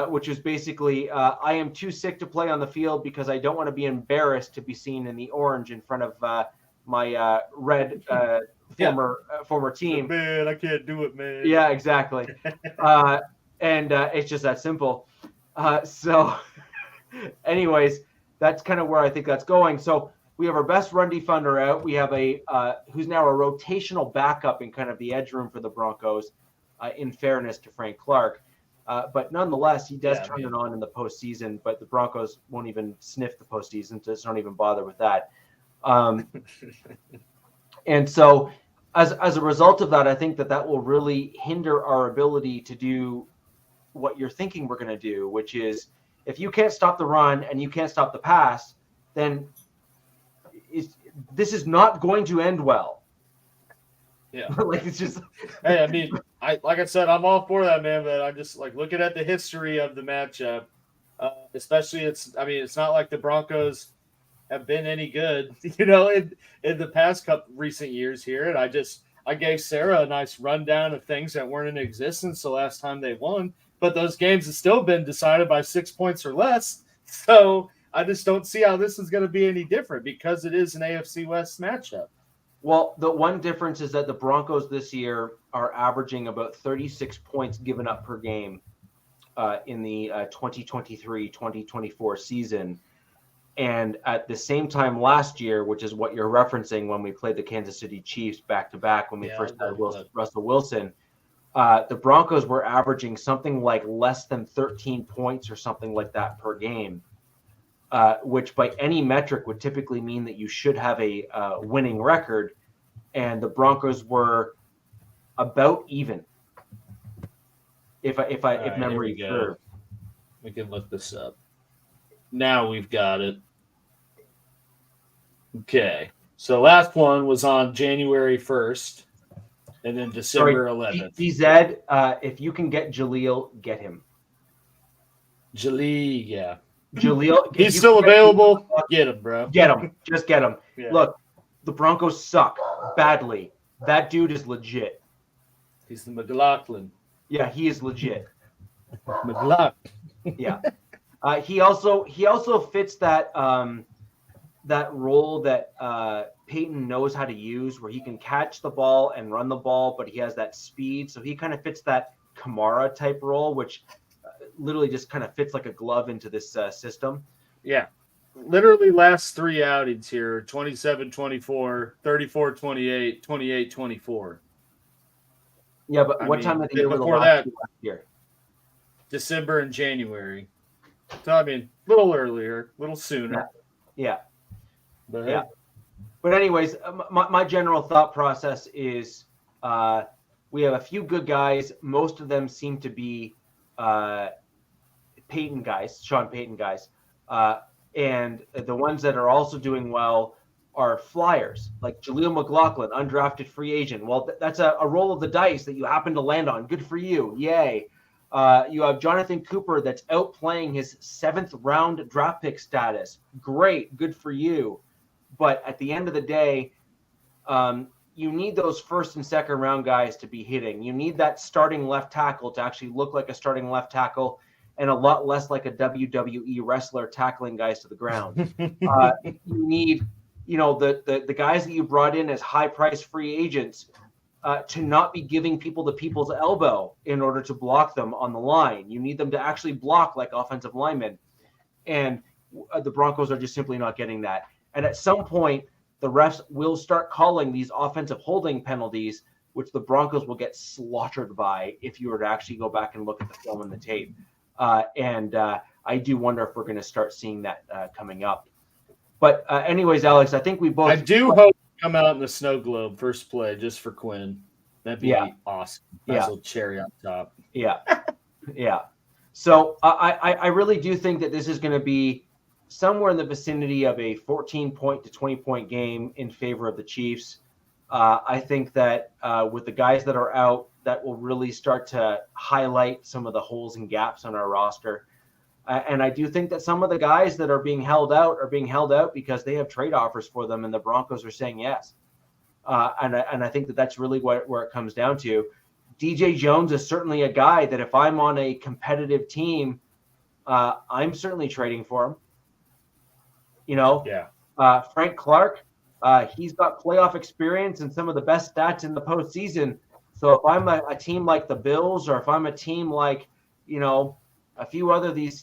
A: which is basically I am too sick to play on the field because I don't want to be embarrassed to be seen in the orange in front of my red former team.
C: Man, I can't do it, man.
A: Yeah, exactly. And it's just that simple. So anyways, that's kind of where I think that's going. So we have our best run defender out. We have who's now a rotational backup in kind of the edge room for the Broncos, in fairness to Frank Clark. But nonetheless, he does turn it on in the postseason, but the Broncos won't even sniff the postseason, so don't even bother with that. And so as a result of that, I think that will really hinder our ability to do what you're thinking we're going to do, which is if you can't stop the run and you can't stop the pass, then this is not going to end well.
C: Yeah.
A: It's just.
C: Hey, I mean, like I said, I'm all for that, man. But I'm just looking at the history of the matchup. Especially, it's not like the Broncos have been any good, in the past couple recent years here. And I gave Sarah a nice rundown of things that weren't in existence the last time they won. But those games have still been decided by 6 points or less. So I just don't see how this is going to be any different because it is an AFC West matchup.
A: Well, the one difference is that the Broncos this year are averaging about 36 points given up per game in the 2023-2024 season. And at the same time last year, which is what you're referencing when we played the Kansas City Chiefs back-to-back when we first had Russell Wilson, the Broncos were averaging something like less than 13 points or something like that per game. Which by any metric would typically mean that you should have a winning record, and the Broncos were about even. If memory serves.
C: We can look this up. Now we've got it. Okay, so last one was on January 1st, and then December 11th.
A: DZ, if you can get Jaleel, get him.
C: Jaleel,
A: he's
C: still available. Get him, bro.
A: Get him. Just get him.
C: Yeah.
A: Look, the Broncos suck badly. That dude is legit.
C: He's the McLaughlin.
A: Yeah, he is legit.
C: McLaughlin.
A: Yeah. He also fits that role that Peyton knows how to use, where he can catch the ball and run the ball, but he has that speed. So he kind of fits that Kamara type role, which literally just kind of fits like a glove into this system.
C: Yeah. Literally last 3 outings here, 27-24, 34-28, 28-24.
A: Yeah, but what time of the year were the
C: before
A: last
C: that,
A: two last year?
C: December and January. So, I mean, a little earlier, a little sooner.
A: Yeah.
C: But,
A: Yeah. But anyways, my general thought process is we have a few good guys. Most of them seem to be Sean Payton guys. And the ones that are also doing well are flyers, like Jaleel McLaughlin, undrafted free agent. Well, that's a roll of the dice that you happen to land on. Good for you. Yay. You have Jonathan Cooper that's outplaying his 7th round draft pick status. Great. Good for you. But at the end of the day, you need those 1st and 2nd round guys to be hitting. You need that starting left tackle to actually look like a starting left tackle and a lot less like a WWE wrestler tackling guys to the ground. You need, the guys that you brought in as high-priced free agents to not be giving people the people's elbow in order to block them on the line. You need them to actually block like offensive linemen. And the Broncos are just simply not getting that. And at some point, the refs will start calling these offensive holding penalties, which the Broncos will get slaughtered by if you were to actually go back and look at the film and the tape. And I do wonder if we're going to start seeing that coming up. But anyways, Alex, I think we both.
C: I do hope to come out in the snow globe first play just for Quinn. That'd be awesome. Nice little cherry on top. Yeah.
A: Yeah. So I really do think that this is going to be somewhere in the vicinity of a 14-point to 20-point game in favor of the Chiefs. I think that with the guys that are out, that will really start to highlight some of the holes and gaps on our roster. And I do think that some of the guys that are being held out because they have trade offers for them, and the Broncos are saying yes. And I think that that's really where it comes down to. DJ Jones is certainly a guy that if I'm on a competitive team, I'm certainly trading for him. Frank Clark, he's got playoff experience and some of the best stats in the postseason. So if I'm a team like the Bills, or if I'm a team like, a few other these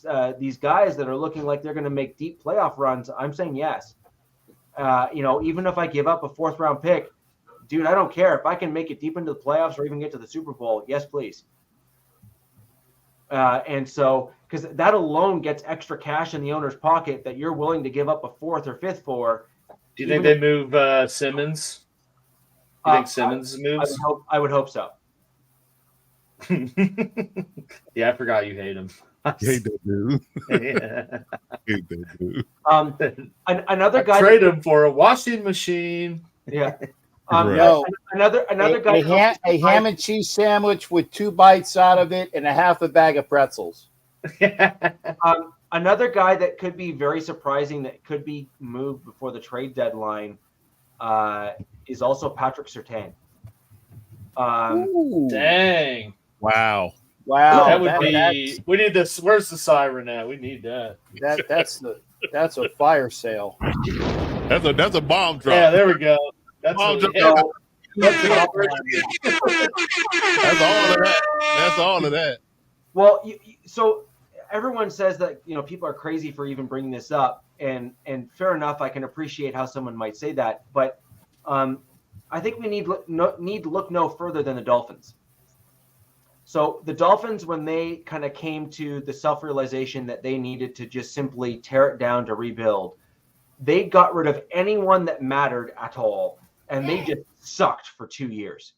A: guys that are looking like they're going to make deep playoff runs, I'm saying yes. Even if I give up a 4th round pick, dude, I don't care. If I can make it deep into the playoffs or even get to the Super Bowl, yes, please. And so, because that alone gets extra cash in the owner's pocket that you're willing to give up a 4th or 5th for.
C: Do you think they move Simmons? You think Simmons moves?
A: I would hope so.
C: Yeah, I forgot you hate him.
D: I hate that dude.
C: Yeah.
D: I hate that dude.
A: Another guy.
C: Trade him for a washing machine.
A: Yeah.
B: No.
A: Another guy.
B: A ham and cheese sandwich with 2 bites out of it and a half a bag of pretzels.
A: Another guy that could be very surprising that could be moved before the trade deadline is also Patrick Surtain.
C: Dang.
D: Wow.
C: That would be. We need this. Where's the siren at? We need that.
B: That's a fire sale.
D: That's a bomb drop.
C: Yeah, there we go. That's
D: bomb drop.
C: That's
D: all of that. That's all of that.
A: Well, so everyone says that people are crazy for even bringing this up, and fair enough. I can appreciate how someone might say that, but I think we need to look no further than the Dolphins. So the Dolphins, when they kind of came to the self-realization that they needed to just simply tear it down to rebuild, they got rid of anyone that mattered at all, and they just sucked for 2 years.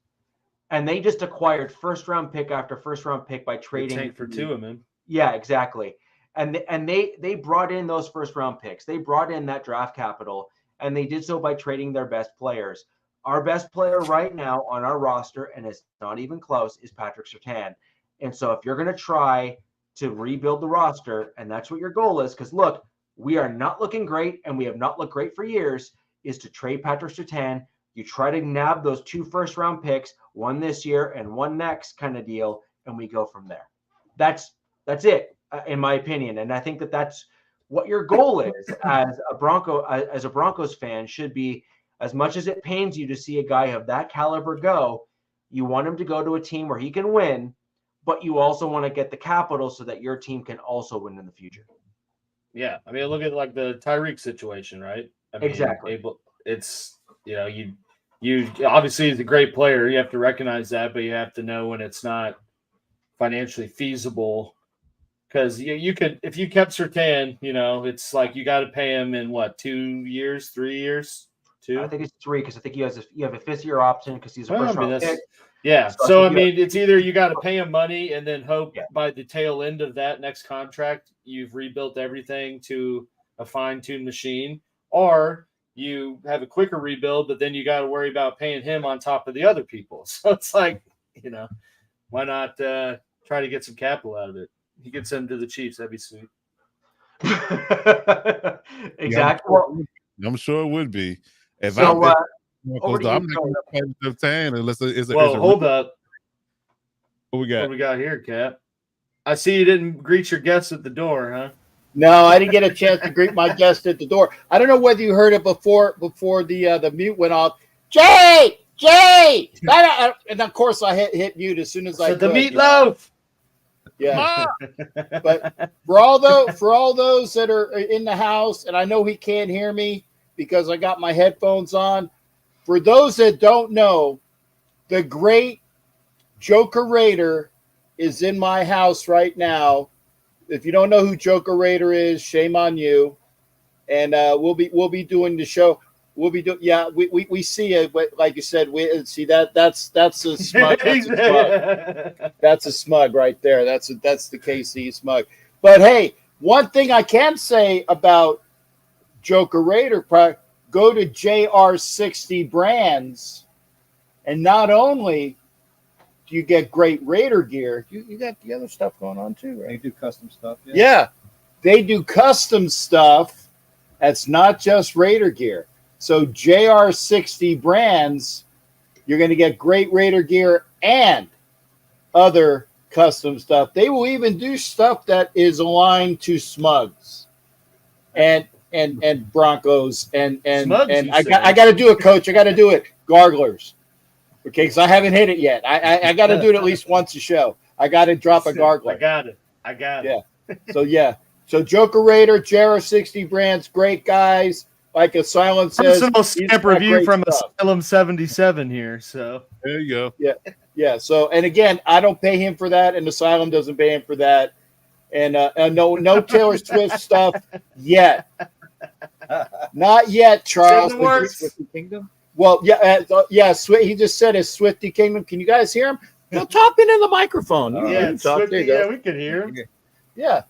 A: And they just acquired 1st-round pick after 1st-round pick by trading.
C: Tank for 2 of them.
A: Yeah, exactly. And they brought in those 1st-round picks. They brought in that draft capital, and they did so by trading their best players. Our best player right now on our roster, and it's not even close, is Patrick Surtain. And so if you're going to try to rebuild the roster, and that's what your goal is, because look, we are not looking great, and we have not looked great for years, is to trade Patrick Surtain. You try to nab those 2 first-round picks, one this year and one next kind of deal, and we go from there. That's it, in my opinion. And I think that that's what your goal is as a Broncos fan should be. As much as it pains you to see a guy of that caliber go, you want him to go to a team where he can win, but you also want to get the capital so that your team can also win in the future.
C: Yeah, I mean, look at like the Tyreek situation, right? I mean,
A: Exactly.
C: It's you obviously he's a great player. You have to recognize that, but you have to know when it's not financially feasible. Because you could, if you kept Surtain, it's like you got to pay him in what, 2 years, 3 years, 2.
A: I think it's 3 because I think you have a 5th-year option because he's a
C: Well,
A: first round pick.
C: Yeah. So I mean, it's either you got to pay him money and then hope by the tail end of that next contract you've rebuilt everything to a fine-tuned machine, or you have a quicker rebuild, but then you got to worry about paying him on top of the other people. So it's like, why not try to get some capital out of it? He gets him to the Chiefs. That'd be sweet.
A: Exactly.
D: I'm sure it would be. If
A: so,
D: I'm not
A: over to you,
D: going to pay the Surtain unless it's
C: hold up.
D: What we got?
C: What do we got here, Cap? I see you didn't greet your guests at the door, huh?
B: No, I didn't get a chance to greet my guest at the door. I don't know whether you heard it before the mute went off. Jay! And of course I hit mute as soon as I could.
C: The meatloaf.
B: Yeah. But for all those that are in the house, and I know he can't hear me because I got my headphones on. For those that don't know, the great Joker Raider is in my house right now. If you don't know who Joker Raider is, shame on you. And we'll be doing the show. We'll be doing. Yeah, we see it. Like you said, we see that's a smug. That's a smug right there. That's the KC smug. But hey, one thing I can say about Joker Raider, go to JR60 Brands, and not only do you get great Raider gear, you got the other stuff going on too, right?
F: They do custom stuff.
B: Yeah, they do custom stuff. That's not just Raider gear. So JR60 Brands, you're going to get great Raider gear and other custom stuff. They will even do stuff that is aligned to Smugs and Broncos and
C: Smugs,
B: and I got to do it, Coach. I got to do it. Garglers, okay? Because I haven't hit it yet. I got to do it at least once a show. I got to drop a gargler.
C: I got it.
B: Yeah. So Joker Raider, JR60 Brands, great guys. Like Asylum says,
C: personal stamp review from Asylum 77 here. So
D: there you go.
B: Yeah. So, and again, I don't pay him for that, and Asylum doesn't pay him for that, and no Taylor Swift stuff yet. Not yet, Charles.
F: Swifty Kingdom.
B: Well, yeah. He just said it's Swifty Kingdom. Can you guys hear him? He'll talk into the microphone.
C: We can hear him.
B: Yeah.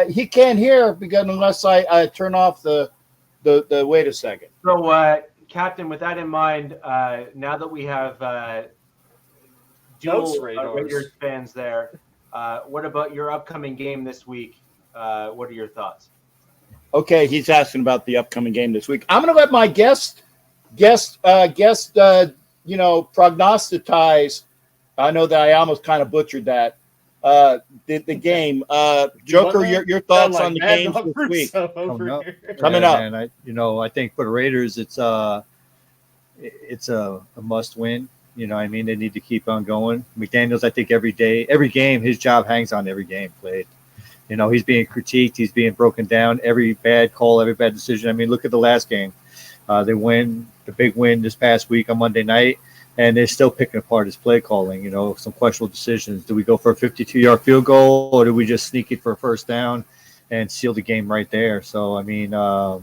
B: He can't hear because unless I turn off the wait a second.
A: So, Captain, with that in mind, now that we have dual Raiders fans there, what about your upcoming game this week? What are your thoughts?
B: Okay, he's asking about the upcoming game this week. I'm going to let my guest prognostize. I know that I almost kind of butchered that. The game. Joker, your thoughts on the game this week? Coming up.
F: And I think for the Raiders, it's a must win. I mean, they need to keep on going. McDaniels, I think every game, his job hangs on every game played. He's being critiqued. He's being broken down. Every bad call, every bad decision. I mean, look at the last game. They win the big win this past week on Monday night. And they're still picking apart his play calling, some questionable decisions. Do we go for a 52-yard field goal, or do we just sneak it for a first down and seal the game right there? So, I mean, I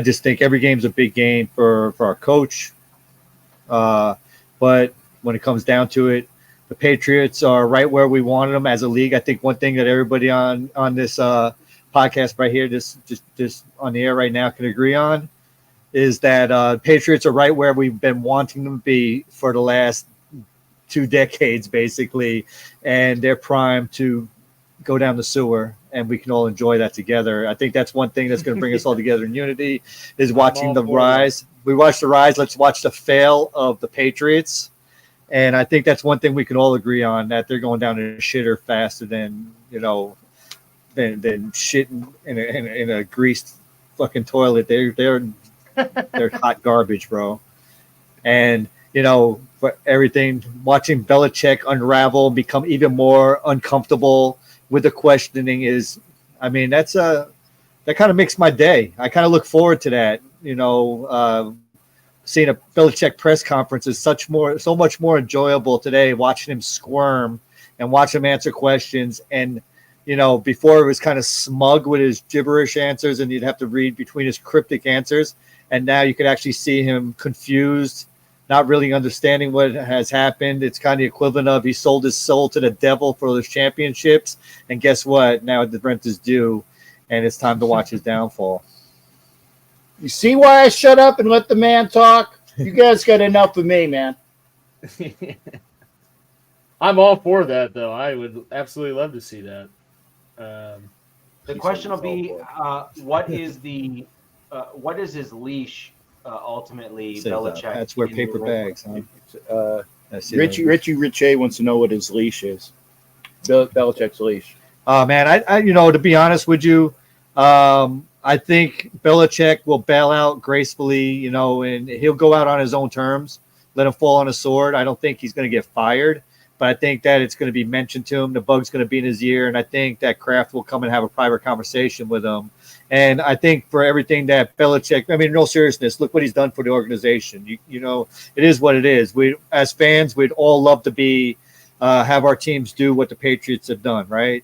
F: just think every game's a big game for our coach. But when it comes down to it, the Patriots are right where we wanted them as a league. I think one thing that everybody on this podcast right here, just on the air right now, can agree on is that Patriots are right where we've been wanting them to be for the last 2 decades, basically, and they're primed to go down the sewer, and we can all enjoy that together. I think that's one thing that's going to bring us all together in unity is watching the rise. We watch the rise. Let's watch the fail of the Patriots, and I think that's one thing we can all agree on, that they're going down in a shitter faster than shitting in a greased fucking toilet. They're hot garbage, bro. And for everything, watching Belichick unravel, become even more uncomfortable with the questioning that kind of makes my day. I kind of look forward to that. Seeing a Belichick press conference is so much more enjoyable today, watching him squirm and watch him answer questions. And, before it was kind of smug with his gibberish answers and you'd have to read between his cryptic answers. And now you could actually see him confused, not really understanding what has happened. It's kind of the equivalent of he sold his soul to the devil for those championships. And guess what? Now the rent is due and it's time to watch his downfall.
B: You see why I shut up and let the man talk? You guys got enough of me, man.
C: I'm all for that, though. I would absolutely love to see that.
A: The question will be, what is his leash ultimately? Belichick.
F: That's where paper bags. Huh?
B: Richie wants to know what his leash is. Belichick's leash.
F: Man, I to be honest with you, I think Belichick will bail out gracefully, and he'll go out on his own terms, let him fall on a sword. I don't think he's going to get fired, but I think that it's going to be mentioned to him. The bug's going to be in his ear, and I think that Kraft will come and have a private conversation with him. And I think for everything that Belichick, in all seriousness, look what he's done for the organization. It is what it is. We, as fans, we'd all love to have our teams do what the Patriots have done, right?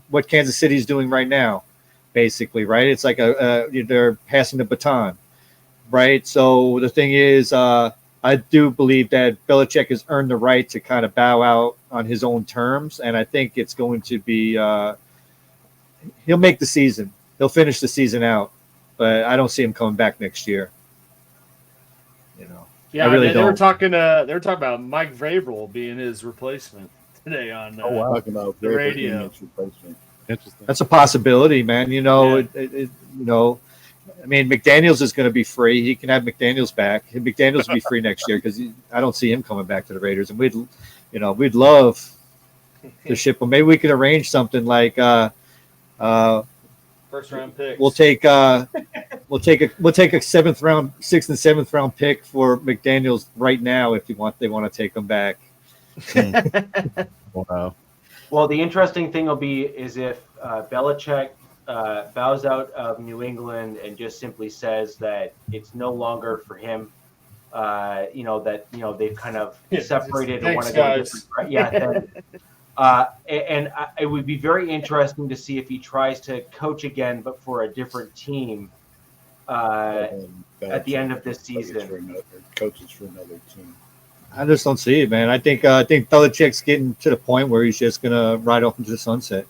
F: What Kansas City is doing right now, basically, right? It's like they're passing the baton, right? So the thing is, I do believe that Belichick has earned the right to kind of bow out on his own terms, and I think it's going to be he'll make the season. He'll finish the season out, but I don't see him coming back next year.
C: Yeah,
F: I really
C: they were
F: don't.
C: talking. They were talking about Mike Vrabel being his replacement today on
B: Talking about
C: the radio.
B: Replacement.
D: Interesting.
F: That's a possibility, man. McDaniels is going to be free. He can have McDaniels back. McDaniels will be free next year because I don't see him coming back to the Raiders. And we'd love to ship him. Maybe we could arrange something like
C: First round pick.
F: we'll take a sixth and seventh round pick for McDaniels right now if they want to take him back.
D: Wow.
A: Well, the interesting thing will be is if Belichick bows out of New England and just simply says that it's no longer for him. They've kind of separated and want to go different. Yeah. It would be very interesting to see if he tries to coach again, but for a different team at the end of this season.
B: Coaches for another team.
F: I just don't see it, man. I think Belichick's getting to the point where he's just gonna ride off into the sunset.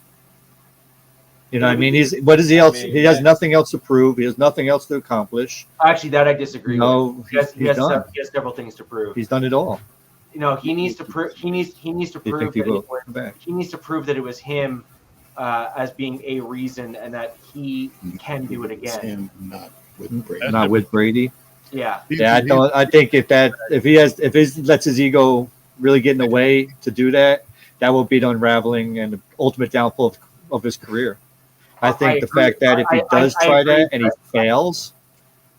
F: You know what I mean? What is he else? He has nothing else to prove. He has nothing else to accomplish.
A: Actually, that I disagree with. He has
F: done.
A: several things to prove.
F: He's done it all.
A: He needs to prove. He needs to prove that it was him as being a reason, and that he can do it again.
B: Him, not with Brady.
F: Not with Brady.
A: Yeah.
F: Yeah, I think if he lets his ego really get in the way to do that, that will be the unraveling and the ultimate downfall of his career. I think the fact that if he does try that and he fails,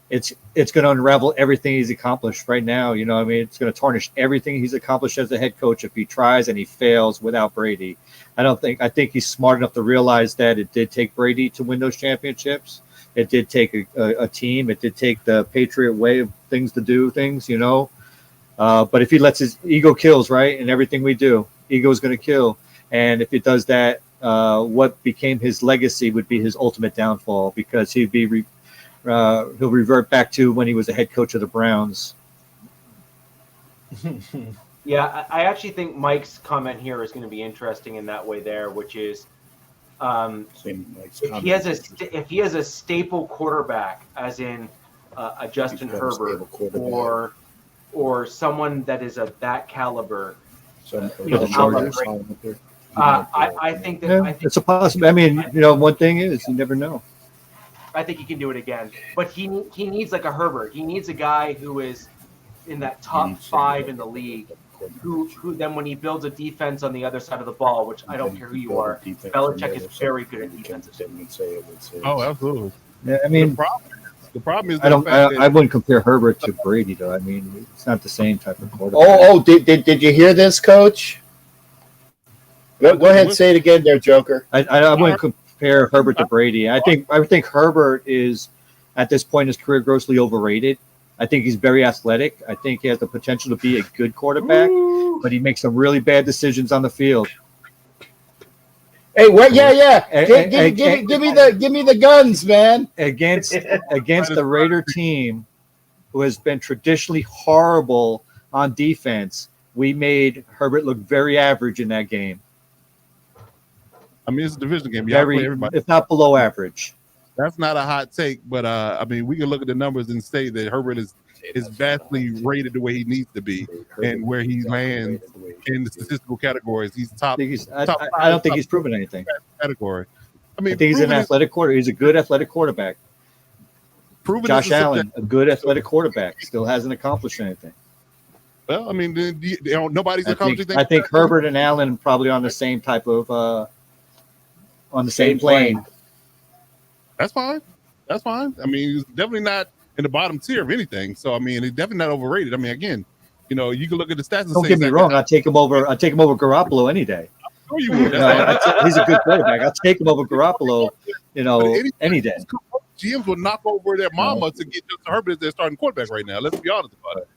F: it's going to unravel everything he's accomplished right now. You know what I mean? It's going to tarnish everything he's accomplished as a head coach if he tries and he fails without Brady. I think he's smart enough to realize that it did take Brady to win those championships. It did take a team. It did take the Patriot way of things to do things, But if he lets his ego kills, right, and everything we do, ego is going to kill. And if he does that, what became his legacy would be his ultimate downfall because he'll revert back to when he was a head coach of the Browns.
A: Yeah, I actually think Mike's comment here is going to be interesting in that way there, which is if he has a staple quarterback, as in a Justin Herbert or someone that is of that caliber. I think
F: it's a possibility. One thing is you never know.
A: I think he can do it again, but he needs like a Herbert. He needs a guy who is in that top 5 in the league. Who then when he builds a defense on the other side of the ball, which I don't care who you are, Belichick is very good at defensive.
D: Oh, absolutely.
F: Yeah,
D: The problem is
F: I wouldn't compare Herbert to Brady though. I mean, it's not the same type of quarterback.
B: Did you hear this, Coach? Go ahead and say it again there, Joker.
F: I wouldn't compare Herbert to Brady. I think Herbert is at this point in his career grossly overrated. I think he's very athletic. I think he has the potential to be a good quarterback, but he makes some really bad decisions on the field.
B: Hey, what? Yeah. Give me the guns, man.
F: Against the Raider team, who has been traditionally horrible on defense, we made Herbert look very average in that game.
D: I mean, it's a division game.
F: If not below average.
D: That's not a hot take, but I mean, we can look at the numbers and say that Herbert is vastly rated the way he needs to be, and where he lands in the statistical categories. He's top.
F: I don't think he's proven anything.
D: Category.
F: I think he's an athletic quarterback. He's a good athletic quarterback. Josh Allen, a good athletic quarterback, still hasn't accomplished anything.
D: Well, I mean, nobody's accomplished anything.
F: I think Herbert and Allen probably on the same type of on the same plane.
D: That's fine. I mean, he's definitely not in the bottom tier of anything. So I mean, he's definitely not overrated. I mean, again, you can look at the stats. And
F: Don't get me wrong. I'd take him over Garoppolo any day.
D: Sure you would.
F: He's a good quarterback. I'll take him over Garoppolo. Any day.
D: GMs would knock over their mama to get Justin Herbert as their starting quarterback right now. Let's be honest about it.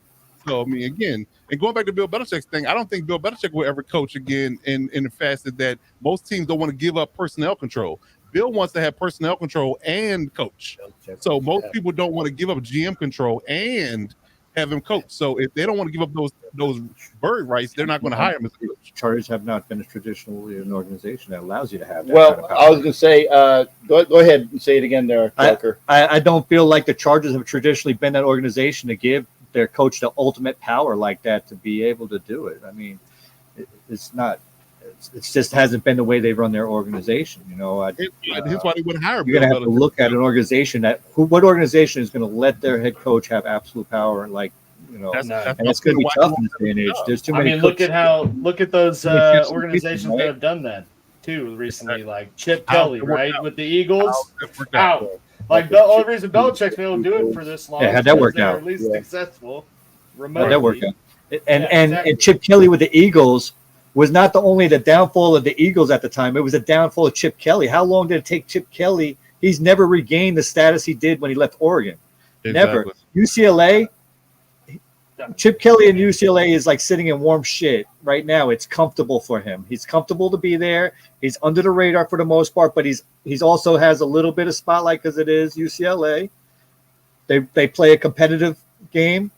D: So I mean, again, and going back to Bill Belichick's thing, I don't think Bill Belichick will ever coach again in the facet that most teams don't want to give up personnel control. Bill wants to have personnel control and coach. So most people don't want to give up GM control and have him coach. So if they don't want to give up those bird rights, they're not going to hire him as a coach.
F: Chargers have not been traditionally an organization that allows you to have that.
B: Well,
F: kind of power.
B: I was going to say, go ahead and say it again there, Tucker.
F: I don't feel like the Chargers have traditionally been that organization to give their coach the ultimate power like that to be able to do it. I mean, it's not. It just hasn't been the way they run their organization.
D: Here's why they wouldn't hire.
F: You're going to have to look at an organization what organization is going to let their head coach have absolute power, and it's going to be tough in this day and age. There's too many.
C: I mean, look at those organizations that have done that too recently, like Chip Kelly, right, with the Eagles. Out. Like the only reason Belichick's been able to do it for this long.
F: Yeah, had that worked out.
C: At least successful. Remotely.
F: Had that worked out. And Chip Kelly with the Eagles was not the downfall of the Eagles at the time. It was a downfall of Chip Kelly. How long did it take Chip Kelly? He's never regained the status he did when he left Oregon. Exactly. Never. UCLA, Chip Kelly in UCLA is like sitting in warm shit right now. It's comfortable for him. He's comfortable to be there. He's under the radar for the most part, but he's also has a little bit of spotlight because it is UCLA. They play a competitive game.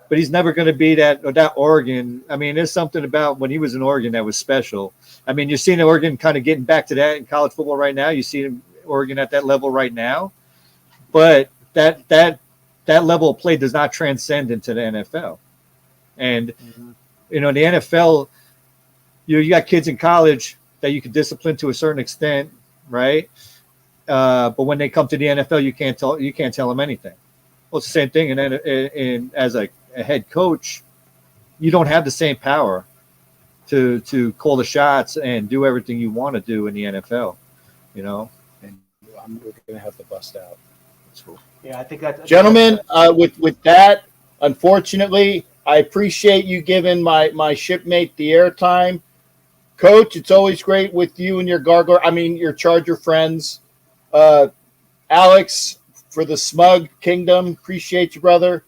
F: But he's never going to be that Oregon. I mean, there's something about when he was in Oregon that was special. I mean, you're seeing Oregon kind of getting back to that in college football right now. You see Oregon at that level right now. But that level of play does not transcend into the NFL. And, the NFL, you got kids in college that you can discipline to a certain extent, right? But when they come to the NFL, you can't tell them anything. Well, it's the same thing. And then as a head coach, you don't have the same power to call the shots and do everything you want to do in the NFL, And
B: we're going to have to bust out. That's cool.
A: Yeah, I think that's
B: gentlemen. With that, unfortunately, I appreciate you giving my shipmate the airtime. Coach, it's always great with you and your Charger friends. Alex, for the Smug Kingdom, appreciate you, brother.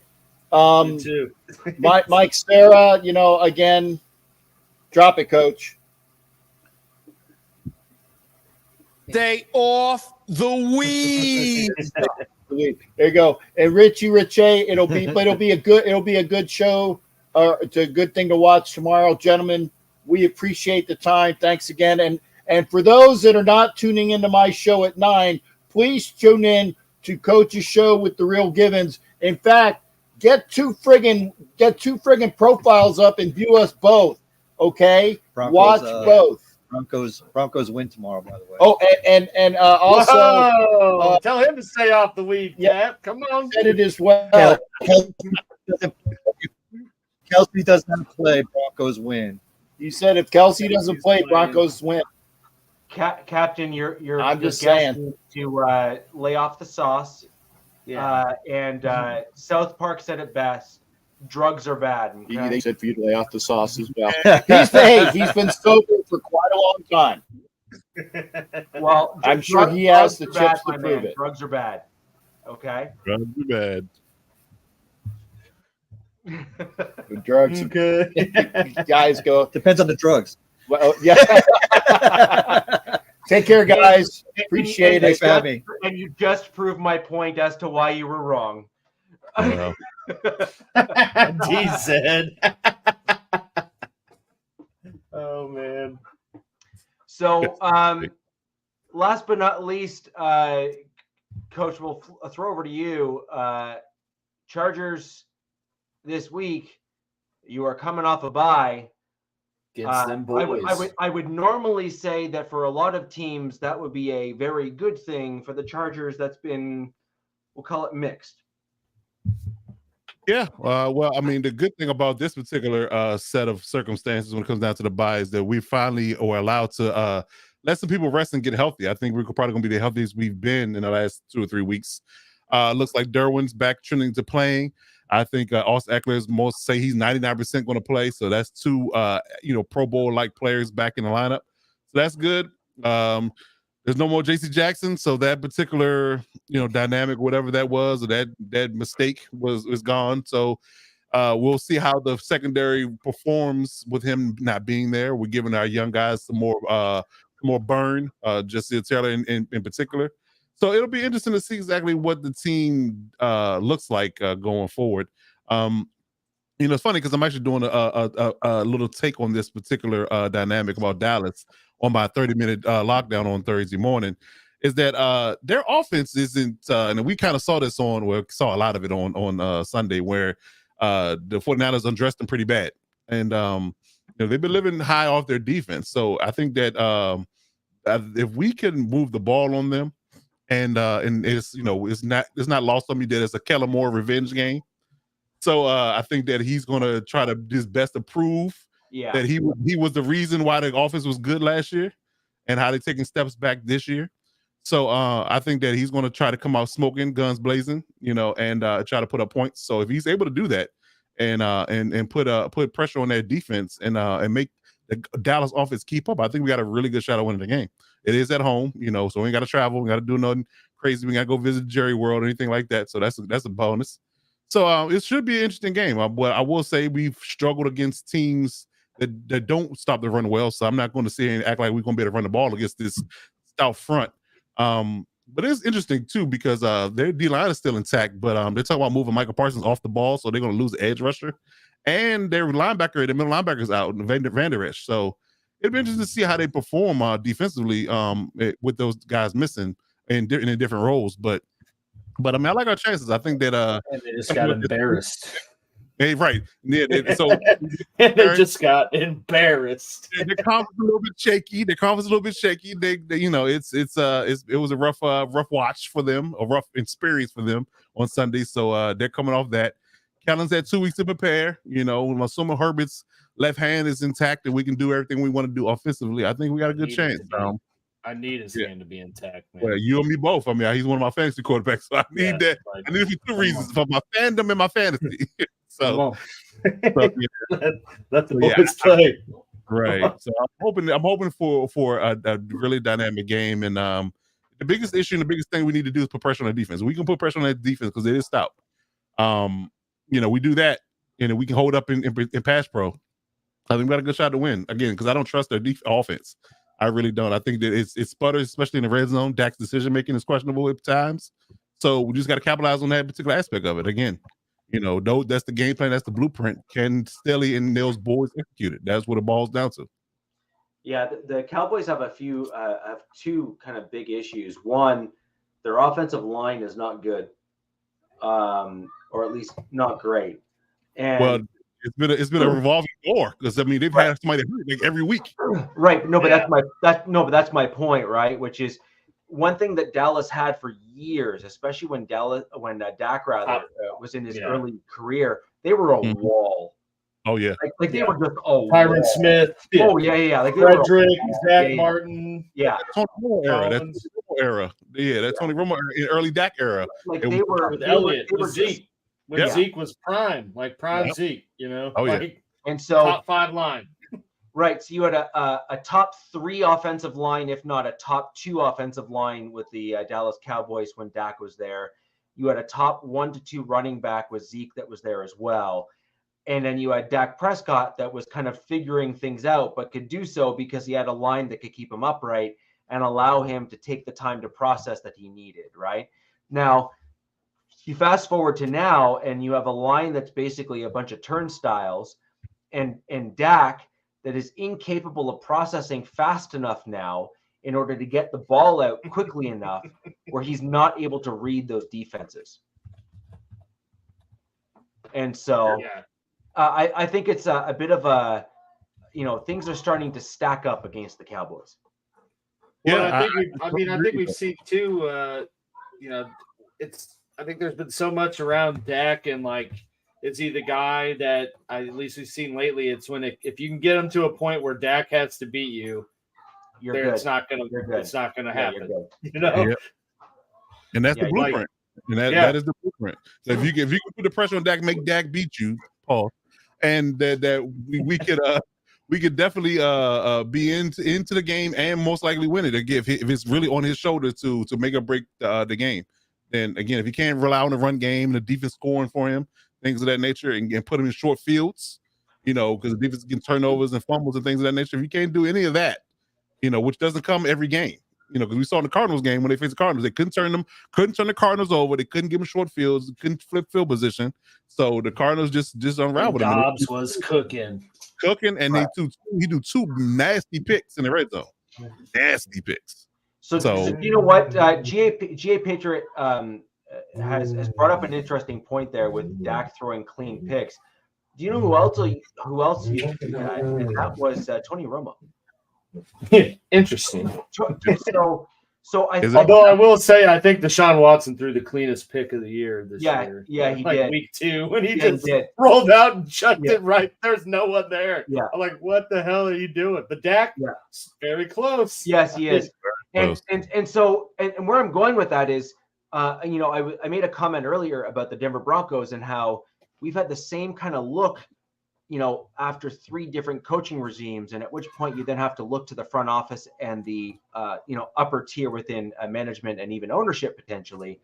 C: You too.
B: Mike, Sarah, again, drop it, Coach.
E: Day off the weed.
B: There you go. And Richie, it'll be a good show. It's a good thing to watch tomorrow, gentlemen. We appreciate the time. Thanks again. And for those that are not tuning into my show at 9, please tune in to Coach's show with the Real Givens. In fact, get two friggin' profiles up and view us both. Okay, watch both.
F: Broncos win tomorrow, by the way.
B: Oh, and also
C: tell him to stay off the weed, Cap. Come on,
B: said it as well.
F: Kelsey does not play. Broncos win.
B: You said if Kelsey doesn't play, Broncos win.
A: Captain, you're
B: I'm just
A: guest
B: saying
A: to lay off the sauce
C: Yeah.
A: South Park said it best. Drugs are bad. Okay?
B: They said for you to lay off the sauce as well. He's been sober for quite a long time.
A: Well,
B: I'm sure he has the
A: drugs are
B: chips
A: bad,
B: to
A: my
B: prove
A: man.
B: it.
A: Drugs are bad. Okay.
D: Drugs are bad.
B: The drugs, guys go.
F: Depends on the drugs.
B: Well, yeah. Take care, guys. Appreciate
F: Thanks
B: it.
F: for having me.
A: And you just proved my point as to why you were wrong.
D: Well,
C: D said. Oh man.
A: So, last but not least, Coach, we'll throw over to you. Chargers this week. You are coming off a bye.
C: Against them boys.
A: I would normally say that for a lot of teams that would be a very good thing. For the Chargers, that's been, we'll call it mixed.
D: yeah. Well, I mean, the good thing about this particular set of circumstances when it comes down to the bye is that we finally are allowed to let some people rest and get healthy. I think we're probably going to be the healthiest we've been in the last 2 or 3 weeks. Looks like Derwin's back trending to playing. I think Austin Eckler's most say he's 99% going to play. So that's 2, Pro Bowl-like players back in the lineup. So that's good. There's no more J.C. Jackson. So that particular, dynamic, whatever that was, or that mistake was gone. So we'll see how the secondary performs with him not being there. We're giving our young guys some more burn, Jesse Taylor in particular. So it'll be interesting to see exactly what the team looks like going forward. It's funny because I'm actually doing a little take on this particular dynamic about Dallas on my 30-minute lockdown on Thursday morning. Is that their offense isn't, and we kind of saw this saw a lot of it on Sunday, where the 49ers undressed them pretty bad, and they've been living high off their defense. So I think that if we can move the ball on them. And it's not lost on me that it's a Kellen Moore revenge game. So I think that he's going to try to his best to prove that he was the reason why the offense was good last year, and how they're taking steps back this year. So I think that he's going to try to come out smoking, guns blazing, and try to put up points. So if he's able to do that and put pressure on their defense and make the Dallas offense keep up, I think we got a really good shot at winning the game. It is at home, so we ain't got to travel. We got to do nothing crazy. We got to go visit Jerry World or anything like that. So that's a bonus. So it should be an interesting game. But I will say we've struggled against teams that don't stop the run well. So I'm not going to sit here and act like we're going to be able to run the ball against this stout front. But it's interesting too because their D line is still intact. But they're talking about moving Michael Parsons off the ball, so they're going to lose the edge rusher, and their linebacker, the middle linebacker's out, Van Der Esch. So it'd be interesting to see how they perform defensively with those guys missing in different roles. But I mean, I like our chances. I think that
C: and they just got embarrassed.
D: Hey, right. Yeah, so
C: they just got embarrassed.
D: Their confidence a little bit shaky. It was a rough watch for them, a rough experience for them on Sunday. So they're coming off that. Kellen's had 2 weeks to prepare. I'm assuming Herbert's left hand is intact and we can do everything we want to do offensively. I think we got a good chance.
C: I need his hand to be intact, man.
D: Well, you and me both. I mean, he's one of my fantasy quarterbacks, so I need that. I need it for 2 reasons: for my fandom and my fantasy. So
C: let the boys play.
D: Right. So I'm hoping for a really dynamic game. And the biggest issue and the biggest thing we need to do is put pressure on the defense. We can put pressure on that defense because it is stout. We do that, and we can hold up in pass pro. I think we got a good shot to win again because I don't trust their offense. I really don't. I think that it sputters, especially in the red zone. Dak's decision making is questionable at times. So we just got to capitalize on that particular aspect of it. Again, that's the game plan. That's the blueprint. Can Staley and Nils boys execute it? That's what it boils down to.
A: Yeah, the Cowboys have have 2 kind of big issues. One, their offensive line is not good, or at least not great. And
D: it's been a revolving door because they've had somebody hurt like every week.
A: Right. No, but that's my point, right? Which is one thing that Dallas had for years, especially when Dak was in his early career. They were a wall.
D: Oh yeah,
A: like they were just
C: Tyron Smith.
A: Yeah. Oh yeah. Like
C: Frederick, Zach Martin.
A: Yeah.
D: That's era. Yeah, that Tony Romo era, early Dak era.
A: Like
D: It
A: they
D: was-
A: were
C: with
A: they
C: Elliott,
A: were
C: with
A: just-
C: Zeke, when
D: Yeah.
C: Zeke was prime
D: Yep.
C: Zeke, you know,
D: Oh, yeah.
C: like
A: and so
C: top 5 line.
A: right. So you had a top 3 offensive line, if not a top 2 offensive line with the Dallas Cowboys when Dak was there. You had a top 1 to 2 running back with Zeke that was there as well. And then you had Dak Prescott that was kind of figuring things out, but could do so because he had a line that could keep him upright and allow him to take the time to process that he needed, right? Now, you fast forward to now, and you have a line that's basically a bunch of turnstiles, and Dak that is incapable of processing fast enough now in order to get the ball out quickly enough where he's not able to read those defenses. And so
C: Yeah.
A: I think it's a bit of a, things are starting to stack up against the Cowboys.
C: Well,
D: Yeah,
C: I think we've seen too. I think there's been so much around Dak, and like it's either guy that at least we've seen lately. It's when if you can get him to a point where Dak has to beat you,
A: You're good.
C: it's not gonna
A: You're good.
C: it's not gonna
A: Yeah,
C: happen.
A: you're good.
C: You know,
D: Yeah. And that's
A: Yeah,
D: the
A: like-
D: blueprint. And that is the blueprint. So if you can put the pressure on Dak, make Dak beat you, Paul, and that we could definitely be into the game and most likely win it. Again, if it's really on his shoulders to make or break the game, then again, if he can't rely on the run game, the defense scoring for him, things of that nature, and put him in short fields, because the defense can turnovers and fumbles and things of that nature. If you can't do any of that, which doesn't come every game. Because we saw in the Cardinals game when they faced the Cardinals, they couldn't turn the Cardinals over. They couldn't give them short fields, couldn't flip field position. So the Cardinals just unraveled them.
C: Dobbs was cooking,
D: And
A: Right.
D: he do 2 nasty picks in the red zone. Nasty picks.
A: So you know what? GA Patriot has brought up an interesting point there with Dak throwing clean picks. Do you know who else used to do that? And that was Tony Romo.
C: Interesting.
A: So I
D: Is it?
A: think,
C: Although I will say, I think Deshaun Watson threw the cleanest pick of the year this year.
A: Yeah, he
C: like
A: did.
C: week 2 when he
A: Yeah,
C: just
A: he did.
C: rolled out and chucked
A: Yeah.
C: it right. There's no one there.
A: Yeah.
C: I'm like, what the hell are you doing? But Dak,
A: Yeah.
C: very close.
A: Yes, he is.
D: Close.
A: And so where I'm going with that is, I made a comment earlier about the Denver Broncos and how we've had the same kind of look, after 3 different coaching regimes, and at which point you then have to look to the front office and the, upper tier within management and even ownership potentially.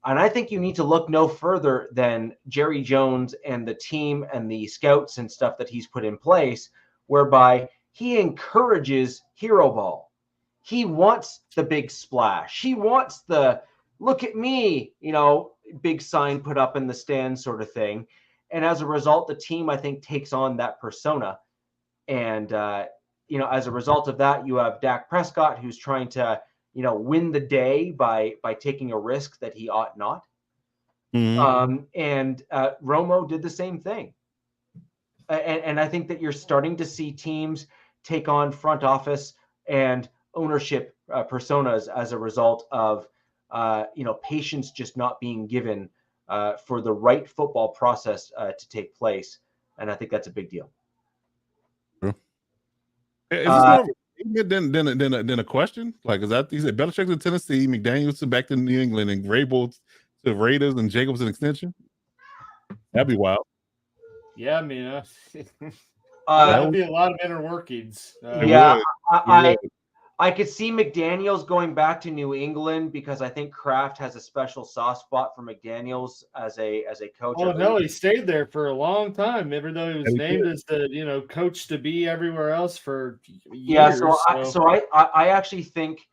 A: And I think you need to look no further than Jerry Jones and the team and the scouts and stuff that he's put in place, whereby he encourages hero ball. He wants the big splash. He wants the look at me, big sign put up in the stand sort of thing. And as a result, the team, I think, takes on that persona. And, as a result of that, you have Dak Prescott, who's trying to, win the day by taking a risk that he ought not.
D: Mhm.
A: And Romo did the same thing. And I think that you're starting to see teams take on front office and ownership personas as a result of, patience just not being given for the right football process to take place. And I think that's a big deal.
D: Is this more of a than a question? Like, is that he said Belichick's in Tennessee, McDaniels back to New England, and Grable to Raiders, and Jacobs an extension? That'd be wild.
C: Yeah, I mean, that would be a lot of inner workings.
D: It
A: Yeah,
D: would.
A: I could see McDaniels going back to New England because I think Kraft has a special soft spot for McDaniels as a coach.
C: Oh no, he stayed there for a long time, even though he was
D: Yeah, he
C: named
D: did.
C: as the coach to be everywhere else for years.
A: Yeah, I actually think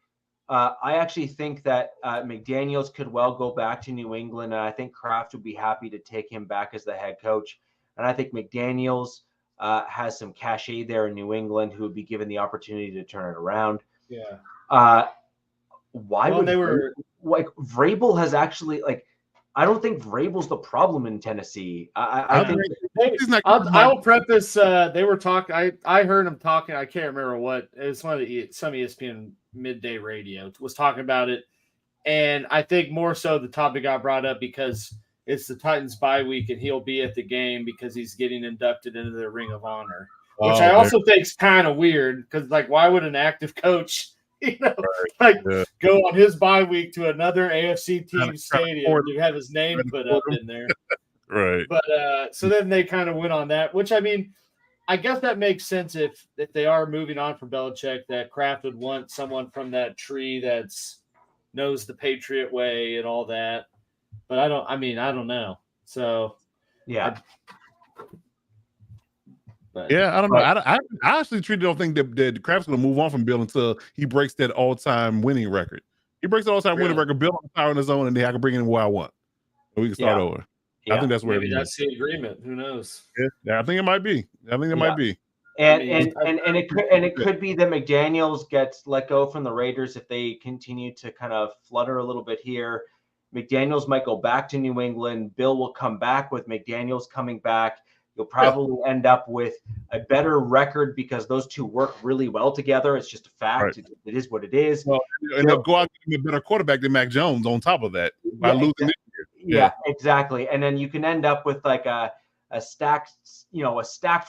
A: that McDaniels could well go back to New England, and I think Kraft would be happy to take him back as the head coach. And I think McDaniels has some cachet there in New England, who would be given the opportunity to turn it around.
C: Yeah.
A: Why
C: Well,
A: would
C: they were
A: like Vrabel has actually I don't think Vrabel's the problem in Tennessee. I think
D: He's not-
C: I'll preface. They were talking. I heard him talking. I can't remember what. It was some ESPN midday radio was talking about it, and I think more so the topic got brought up because it's the Titans bye week and he'll be at the game because he's getting inducted into the Ring of Honor, which I also think is kind of weird because why would an active coach Go on his bye week to another AFC team stadium. You have his name put up in there.
D: Right.
C: But so then they kind of went on that, which I mean, I guess that makes sense if they are moving on from Belichick, that Kraft would want someone from that tree that's knows the Patriot way and all that. But I don't know. So
A: yeah.
D: I don't know. I actually don't think that Kraft's going to move on from Bill until he breaks that all-time winning record. He breaks the all-time winning record, Bill on the power on his own, and then I can bring in who I want. And we can start over.
A: Yeah.
D: I think that's where
C: maybe that's the agreement. Who knows?
D: Yeah, I think it might be. Might be.
A: And it could be that McDaniels gets let go from the Raiders if they continue to kind of flutter a little bit here. McDaniels might go back to New England. Bill will come back with McDaniels coming back. You'll probably end up with a better record because those two work really well together. It's just a fact. Right. It is what it is.
D: Well, and they'll go out and get a better quarterback than Mac Jones on top of that by losing this year.
A: Yeah, exactly. And then you can end up with like a stacked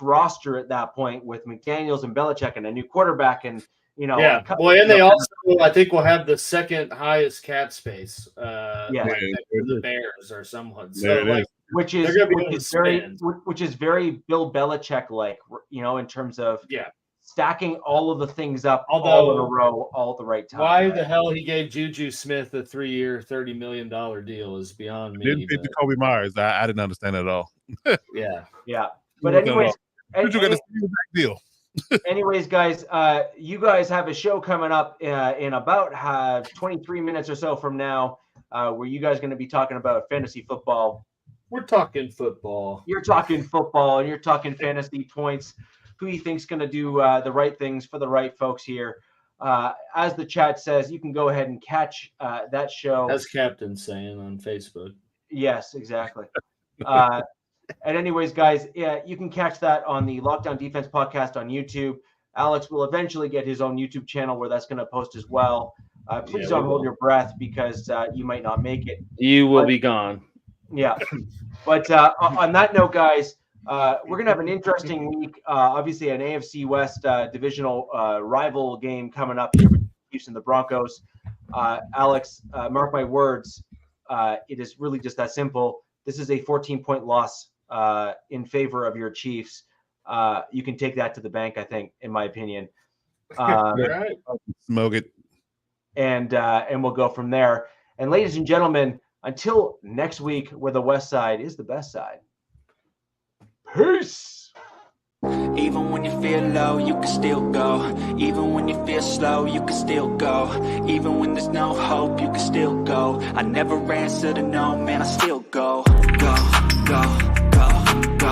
A: roster at that point with McDaniels and Belichick and a new quarterback and
C: they also I think will have the second highest cap space. The Bears or someone. So which is very Bill Belichick like, in terms of stacking all of the things up all in a row, all at the right time. Why the hell he gave Juju Smith a 3-year, $30 million deal is beyond me.
D: Didn't fit to Kobe Myers. I didn't understand it at all.
A: Yeah. But anyways,
D: Juju got a deal.
A: Anyways, guys, you guys have a show coming up in about 23 minutes or so from now, where you guys are going to be talking about fantasy football.
C: We're talking football.
A: You're talking football, and you're talking fantasy points. Who you think's going to do the right things for the right folks here? As the chat says, you can go ahead and catch that show.
C: As Captain's saying on Facebook.
A: Yes, exactly. And anyways, guys, you can catch that on the Lockdown Defense podcast on YouTube. Alex will eventually get his own YouTube channel where that's going to post as well. Please don't hold your breath because you might not make it.
C: You will be gone.
A: Yeah. But on that note, guys, we're going to have an interesting week. Obviously, an AFC West divisional rival game coming up here with Houston, the Broncos. Alex, mark my words. It is really just that simple. This is a 14-point loss in favor of your Chiefs. You can take that to the bank, I think, in my opinion.
C: Right.
D: Smoke it.
A: And we'll go from there. And ladies and gentlemen, until next week, where the West Side is the best side. Peace.
G: Even when you feel low, you can still go. Even when you feel slow, you can still go. Even when there's no hope, you can still go. I never answer to no, man, I still go.